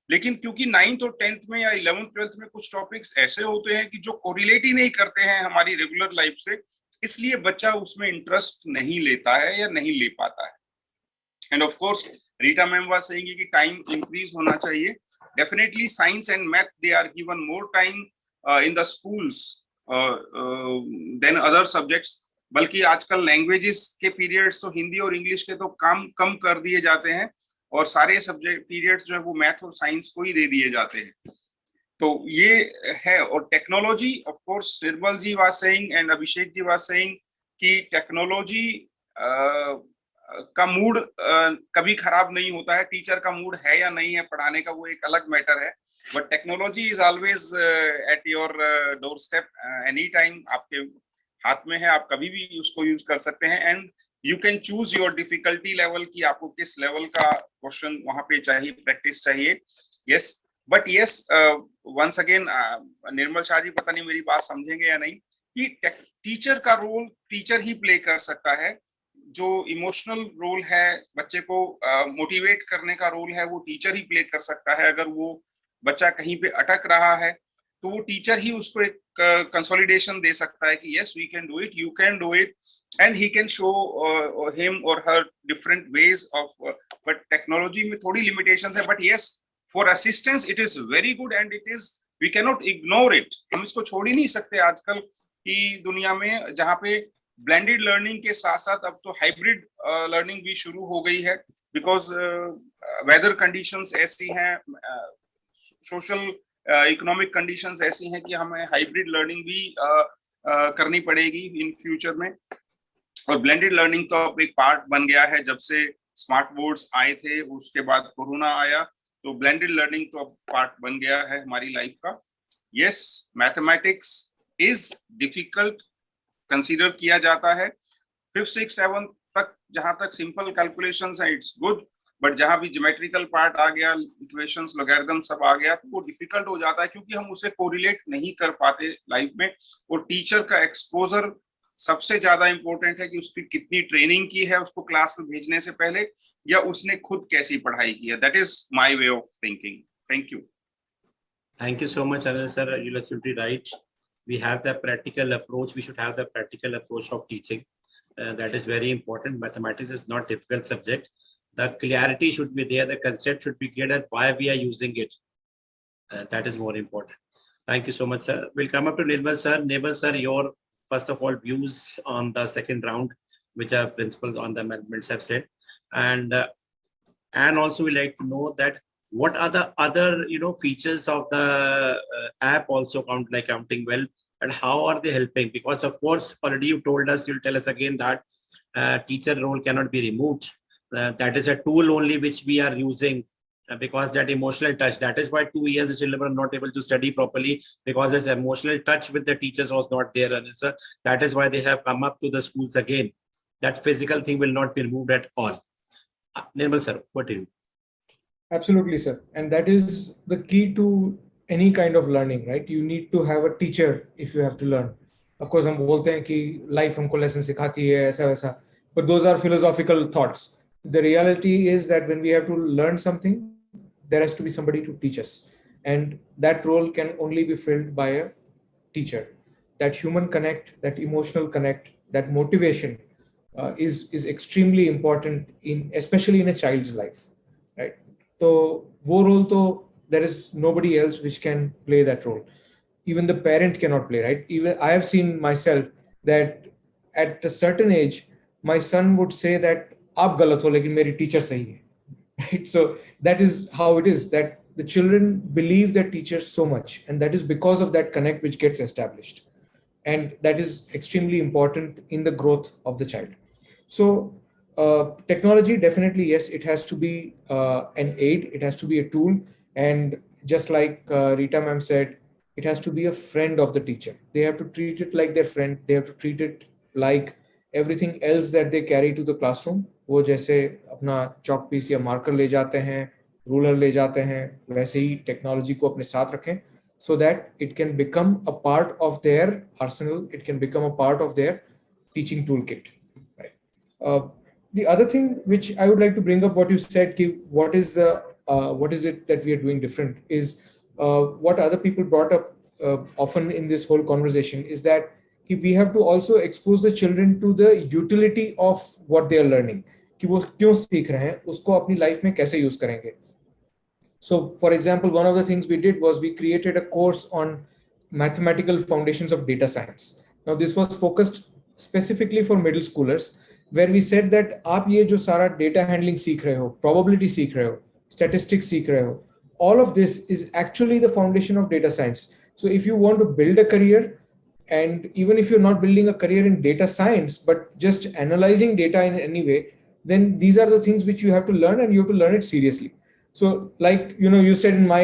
लेकिन क्योंकि 9th और 10th में या 11th 12th में कुछ टॉपिक्स ऐसे होते हैं कि जो कोरिलेट ही नहीं करते हैं हमारी रेगुलर लाइफ से, इसलिए बच्चा उसमें इंटरेस्ट नहीं लेता है या नहीं ले पाता है. End of course Rita ma'am was saying कि टाइम इंक्रीज होना चाहिए. Definitely science and math, they are given more time in the schools than other subjects. बल्कि आजकल लैंग्वेजेस के पीरियड्स तो हिंदी और इंग्लिश के तो कम कर दिए जाते हैं, और सारे सब्जेक्ट पीरियड्स जो है वो मैथ और साइंस को ही दे दिए जाते हैं. तो ये है. और technology, of course Nirmal ji was saying and Abhishek ji was saying कि टेक्नोलॉजी का मूड कभी खराब नहीं होता है. टीचर का मूड है या नहीं है पढ़ाने का, वो एक अलग मैटर है. But technology is always at your door step, any time आपके हाथ में है, आप कभी भी उसको यूज कर सकते हैं. And you can choose your difficulty level कि आपको किस लेवल का क्वेश्चन वहां पे चाहिए, प्रैक्टिस चाहिए. Yes, but yes, once again Nirmal Shah ji पता नहीं मेरी बात समझेंगे या नहीं, कि टीचर का रोल टीचर ही प्ले कर सकता है. जो इमोशनल रोल है, बच्चे को मोटिवेट करने का रोल है, वो टीचर ही प्ले कर सकता है. अगर वो बच्चा कहीं पे अटक रहा है तो वो टीचर ही उसको एक कंसोलिडेशन दे सकता है कि yes we can do it, you can do it, and he can show him और her different ways of. But technology में थोड़ी लिमिटेशंस है, but yes, for assistance it is very good, and it is we can not ignore it, हम इसको छोड़ ही नहीं सकते आजकल की दुनिया में, जहाँ पे ब्लेंडेड लर्निंग के साथ साथ अब तो हाइब्रिड लर्निंग भी शुरू हो गई है, बिकॉज वेदर कंडीशंस ऐसी हैं, सोशल इकोनॉमिक कंडीशंस ऐसी हैं कि हमें हाइब्रिड लर्निंग भी करनी पड़ेगी इन फ्यूचर में। और ब्लेंडेड लर्निंग तो अब एक पार्ट बन गया है, जब से स्मार्ट बोर्ड्स आए थे, उसके बाद कोरोना आया, तो ब्लेंडेड लर्निंग तो अब पार्ट बन गया है हमारी लाइफ का। Yes, mathematics is difficult consider किया जाता है, 5th 6th 7th तक जहां तक सिंपल कैलकुलेशंस है इट्स गुड, बट जहां भी ज्योमेट्रिकल पार्ट आ गया, इक्वेशंस लॉगरिथम सब आ गया, तो वो डिफिकल्ट हो जाता है, क्योंकि हम उसे कोरिलेट नहीं कर पाते लाइफ में। और टीचर का एक्सपोजर सबसे ज्यादा इंपॉर्टेंट है, कि उसकी कितनी ट्रेनिंग की है उसको क्लास में भेजने से पहले, या उसने खुद कैसी पढ़ाई की है। That is my way of thinking. Thank you. Thank you so much, Anil sir. You're absolutely right. We have the practical approach. We should have the practical approach of teaching. That is very important. Mathematics is not difficult subject. The clarity should be there. The concept should be clear that why we are using it. That is more important. Thank you so much, sir. We'll come up to Nirmal sir. Nirmal sir, your first of all views on the second round, which our principals on the amendments have said, and also we like to know that what are the other features of the app also count, like counting well, and how are they helping? Because of course already you told us, you'll tell us again that teacher role cannot be removed. That is a tool only which we are using, because that emotional touch, that is why 2 years the children were not able to study properly, because this emotional touch with the teachers was not there. And that is why they have come up to the schools again. That physical thing will not be removed at all. Nirmal sir, what do you? Absolutely, sir. And that is the key to any kind of learning, right? You need to have a teacher if you have to learn. Of course, हम बोलते हैं कि life हमको lesson सिखाती है ऐसा वैसा, but those are philosophical thoughts. The reality is that when we have to learn something, there has to be somebody to teach us, and that role can only be filled by a teacher. That human connect, that emotional connect, that motivation is extremely important in, especially in a child's life, right? So wo role to, there is nobody else which can play that role. Even the parent cannot play, right? Even I have seen myself that at a certain age my son would say that aap galat ho lekin meri teacher sahi hai, right? So that is how it is, that the children believe their teachers so much, and that is because of that connect which gets established, and that is extremely important in the growth of the child. So technology, definitely yes, it has to be an aid, it has to be a tool, and just like Rita ma'am said, it has to be a friend of the teacher. They have to treat it like their friend, they have to treat it like everything else that they carry to the classroom. वो जैसे अपना chalk piece या marker ले जाते हैं, ruler ले जाते हैं, वैसे ही टेक्नोलॉजी को अपने साथ रखें, so that it can become a part of their arsenal, it can become a part of their teaching toolkit. The other thing which I would like to bring up, what you said, what is it that we are doing different, is what other people brought up often in this whole conversation, is that we have to also expose the children to the utility of what they are learning, कि वो क्यों सीख रहे हैं, उसको अपनी life में कैसे यूज करेंगे. So for example, one of the things we did was we created a course on mathematical foundations of data science. Now this was focused specifically for middle schoolers, where we said that आप ये जो सारा data handling सीख रहे हो, probability सीख रहे हो, statistics सीख रहे हो, all of this is actually the foundation of data science. So if you want to build a career, and even if you're not building a career in data science, but just analyzing data in any way, then these are the things which you have to learn, and you have to learn it seriously. So like, you said in my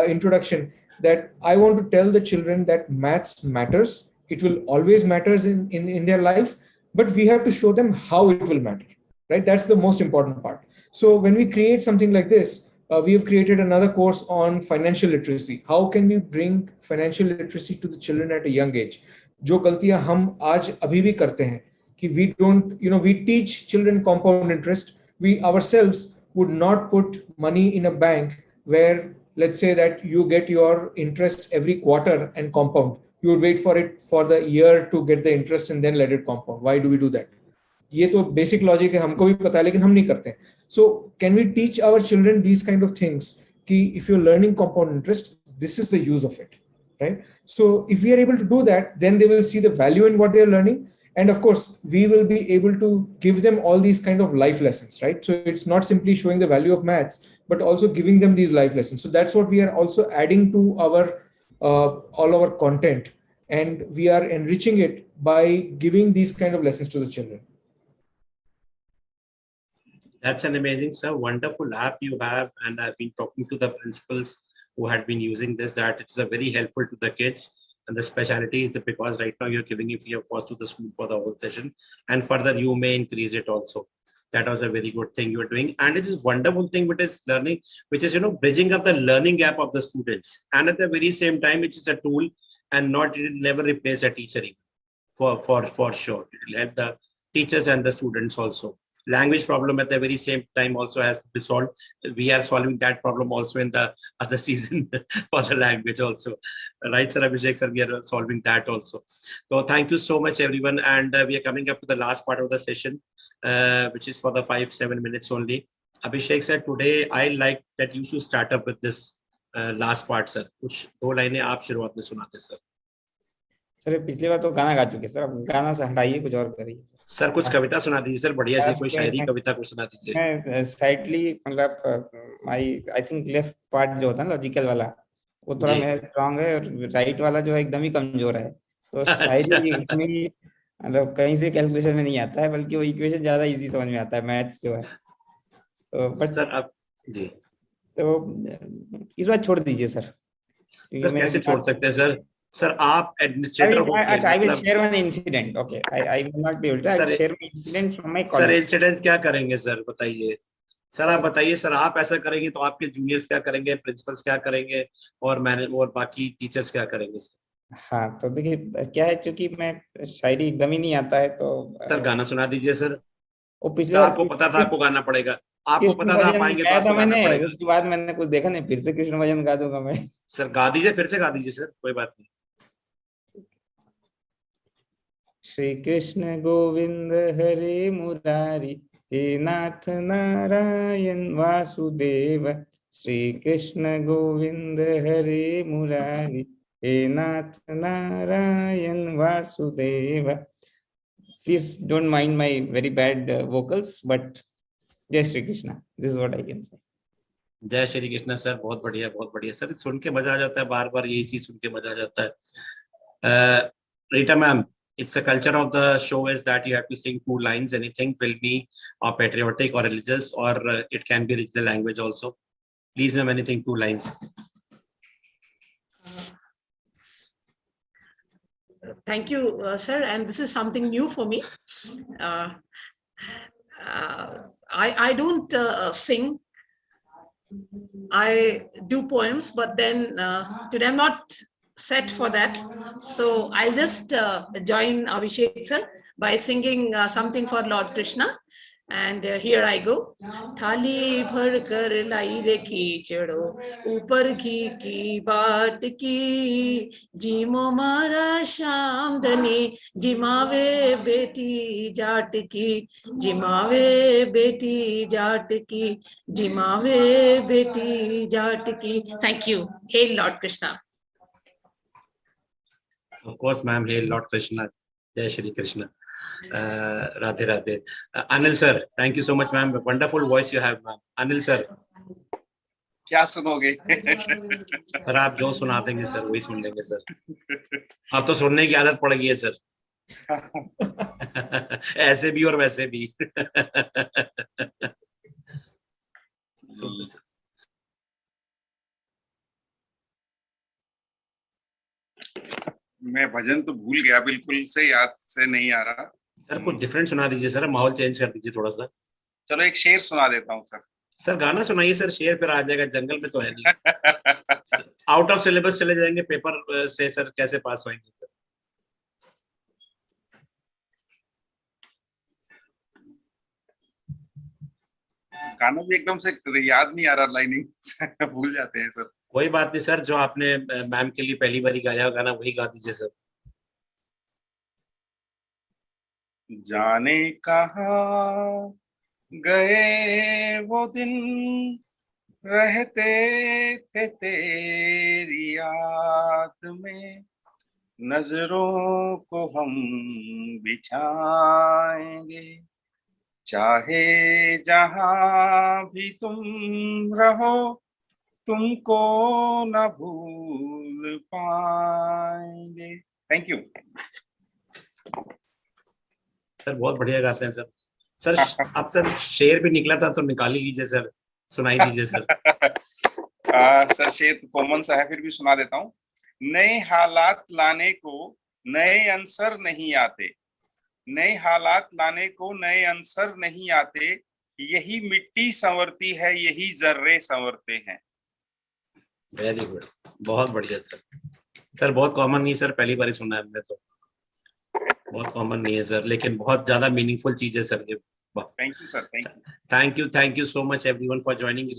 introduction that I want to tell the children that maths matters. It will always matters in their life, but we have to show them how it will matter, right? That's the most important part. So when we create something like this, we have created another course on financial literacy. How can we bring financial literacy to the children at a young age? जो गलतियां हम आज अभी भी करते हैं कि we don't, we teach children compound interest. We ourselves would not put money in a bank where, let's say that you get your interest every quarter and compound. You would wait for it for the year to get the interest and then let it compound. Why do we do that? ये तो basic logic है, हमको भी पता है, लेकिन हम नहीं करते. So can we teach our children these kind of things कि if you're learning compound interest, this is the use of it, right? So if we are able to do that, then they will see the value in what they are learning. And of course, we will be able to give them all these kind of life lessons, right? So it's not simply showing the value of maths, but also giving them these life lessons. So that's what we are also adding to our all our content, and we are enriching it by giving these kind of lessons to the children. That's an amazing, sir. Wonderful app you have. And I've been talking to the principals who had been using this, that it's a very helpful to the kids. And the specialty is that because right now you're giving it free of cost to the school for the whole session. And further, you may increase it also. That was a very good thing you're doing. And it is wonderful thing which is learning, which is, bridging up the learning gap of the students. And at the very same time, which is a tool and not, it will never replace a teacher even. For sure. It will help the teachers and the students also. Language problem at the very same time also has to be solved. We are solving that problem also in the other season for the language also. Right, Sir Abhishek, sir, we are solving that also. So thank you so much, everyone. And we are coming up to the last part of the session, which is for the 5-7 minutes only. Abhishek sir, today I like that you should start up with this last part, sir. कुछ 2 लाइनें आप शुरुआत में सुनाते sir. Sir पिछली बार तो गाना गा चुके सर, अब गाना से हटाइए, कुछ और करिए सर. कुछ कविता सुना दीजिए सर, बढ़िया सी कोई शायरी कविता कुछ सुना दीजिए. मैं साइडली मतलब आई थिंक लेफ्ट पार्ट जो होता है लॉजिकल वाला, वो थोड़ा मेरा स्ट्रांग है, और राइट वाला जो है एकदम ही कमजोर है. तो शायरी मतलब कहीं से कैलकुलेशन में नहीं आता है, बल्कि वो इक्वेशन ज्यादा इजी समझ में आता है, मैथ्स जो है. तो बट सर अब जी, तो इस बार छोड़ दीजिए सर. सर कैसे छोड़ सकते हैं सर? सर आप एडमिनिस्ट्रेटर हो के I will share one incident. Okay, I will not be able to. I will share one incident from my college. Sir incidents क्या करेंगे सर, बताइए सर. आप बताइए सर, आप ऐसा करेंगे तो आपके जूनियर्स क्या करेंगे, प्रिंसिपल्स क्या करेंगे, और मैनेज और बाकी टीचर्स क्या करेंगे सर? हाँ तो देखिए क्या है, क्योंकि मैं शायरी एकदम ही नहीं आता है, तो सर गाना सुना दीजिए सर. वो पिछले तो आपको पता था आपको गाना पड़ेगा, आपको पता था आप आएंगे तो आपको गाना पड़ेगा. उसके बाद मैंने कुछ देखा नहीं, फिर से कृष्ण भजन गा दूंगा मैं. सर गा दीजिए, फिर से गा दीजिए सर, कोई बात नहीं. श्री कृष्ण गोविंद हरे मुरारी, हे नाथ नारायण वासुदेव. श्री कृष्ण गोविंद हरे मुरारी, हे नाथ Narayan Vasudev. Please don't mind my very bad vocals, but Jai Shri Krishna. This is what I can say. जय श्री कृष्ण सर. बहुत बढ़िया, बहुत बढ़िया सर. सुन के मजा आ जाता है, बार बार यही चीज सुन के मजा आ जाता है. Rita ma'am, it's a culture of the show is that you have to sing 2 lines. Anything will be patriotic or religious, or it can be regional language also. Please ma'am, anything 2 lines. Thank you, sir. And this is something new for me. I don't sing. I do poems, but then today I'm not set for that. So I'll just join Abhishek sir by singing something for Lord Krishna. And here I go. थाली भर कर लाई रे खींचड़ो, ऊपर घी की बाट की, जीमो मारा श्याम धनी, जिमावे बेटी जाट की, जिमावे बेटी जाट की, जिमावे बेटी जाट की. Thank you. Hail Lord Krishna. Of course ma'am, hail Lord Krishna. Jai Shri Krishna. Radhe Radhe. Anil sir, thank you so much ma'am. Wonderful voice you have ma'am. Anil sir. क्या सुनोगे? सर आप जो सुना देंगे sir वही सुन लेंगे sir. अब तो सुनने की आदत पड़ गई है सर. ऐसे भी और वैसे भी. मैं भजन तो भूल गया, बिल्कुल से याद से नहीं आ रहा. सर कुछ डिफरेंट सुना दीजिए सर, माहौल चेंज कर दीजिए थोड़ा सा. चलो एक शेर सुना देता हूँ सर. सर गाना सुनाइए सर, शेर फिर आ जाएगा, जंगल में तो है नहीं. आउट ऑफ सिलेबस चले जाएंगे पेपर से सर, कैसे पास होंगे? गाना भी एकदम से याद नहीं आ रहा, लाइनिंग भूल जाते हैं सर. कोई बात नहीं सर, जो आपने मैम के लिए पहली बार गाया गाना वही गा दीजिए सर. जाने कहाँ गए वो दिन रहते थे तेरी याद में, नजरों को हम बिछाएंगे, चाहे जहां भी तुम रहो, तुमको न भूल पाएंगे। Thank you sir. बहुत बढ़िया गाते हैं सर। सर अब सर शेर भी निकला था तो निकाल ही लीजिए सर, सुनाई दीजिए सर। सर शेर तो कॉमन सा है, फिर भी सुना देता हूँ। नए हालात लाने को नए आंसर नहीं आते, नए हालात लाने को नए आंसर नहीं आते, यही मिट्टी संवरती है, यही जर्रे संवरते हैं। वेरी गुड, बहुत बढ़िया सर। सर बहुत कॉमन नहीं सर, पहली बार ही सुना है हमने तो, बहुत कॉमन नहीं है सर, लेकिन बहुत ज्यादा मीनिंगफुल चीज है सर ये। Thank you sir, thank you so much everyone for joining.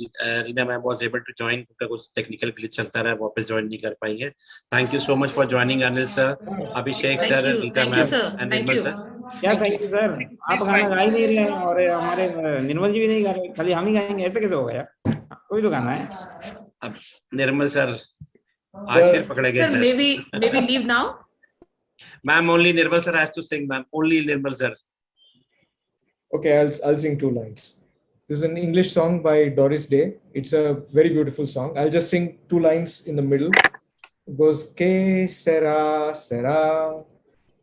Reena ma'am was able to join, उनका कुछ टेक्निकल ग्लिच चलता रहा, वापस ज्वाइन नहीं कर पाई है। Thank you so much for joining Anil sir, Abhishek Thank sir, you. Rita Thank you, ma'am sir. And Thank Nirmal you. Sir. क्या Thank thank you. You sir, आप गाना गा ही नहीं रहे हैं और हमारे निर्मल जी भी नहीं गा रहे, खाली हम ही गाएंगे, ऐसे कैसे होगा यार? कोई तो गाना है। अब निर्मल सर आज फिर पकड़े गए Sir, sir. maybe leave now. Ma'am only Nirmal sir has to sing, ma'am only Nirmal sir. Okay, I'll sing 2 lines. This is an English song by Doris Day. It's a very beautiful song. I'll just sing 2 lines in the middle. It goes, Que sera, sera,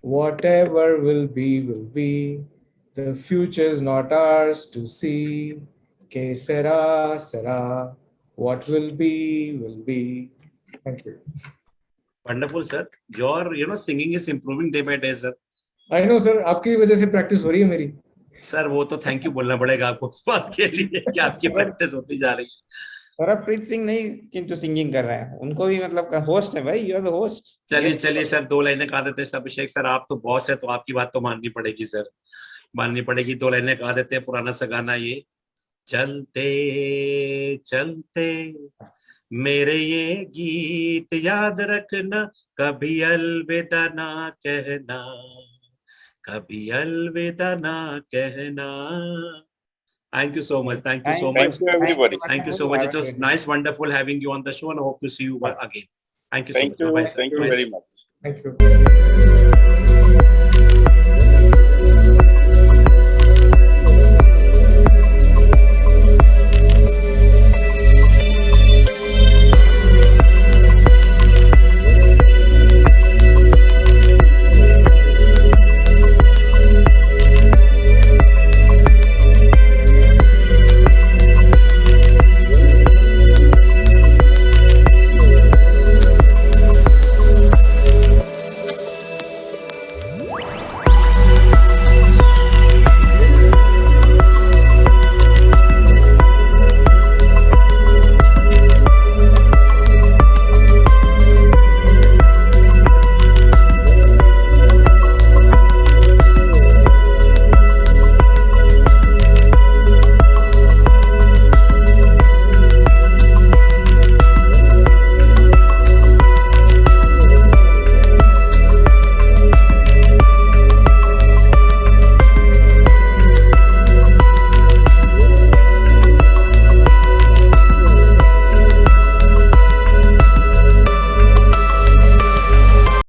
whatever will be, will be. The future's not ours to see. Que sera, sera, what will be, will be. Thank you. Wonderful sir, your singing is improving day by day sir. I know, sir. आपकी वजह से practice हो रही है मेरी। Sir वो तो thank you बोलना पड़ेगा आपको उस बात के लिए कि आपकी प्रैक्टिस होती जा रही है। सरप्रीत सिंह नहीं किंतु सिंगिंग कर रहे हैं, उनको भी मतलब होस्ट है भाई, यू आर द होस्ट। चलिए सर 2 लाइनें गा देते हैं। अभिषेक सर आप तो बॉस है तो आपकी बात तो माननी पड़ेगी सर, माननी पड़ेगी। 2 लाइनें गा देते हैं, पुराना सा गाना ये। चलते चलते मेरे ये गीत याद रखना, कभी अलविदा ना कहना, कभी अलविदा ना कहना। Thank you so much. Thank you so much. Thank you everybody. Thank you so much. It was nice, wonderful having you on the show, and I hope to see you again. Thank you so much. Bye bye, sir. Thank you Bye, very sir. much. Thank you.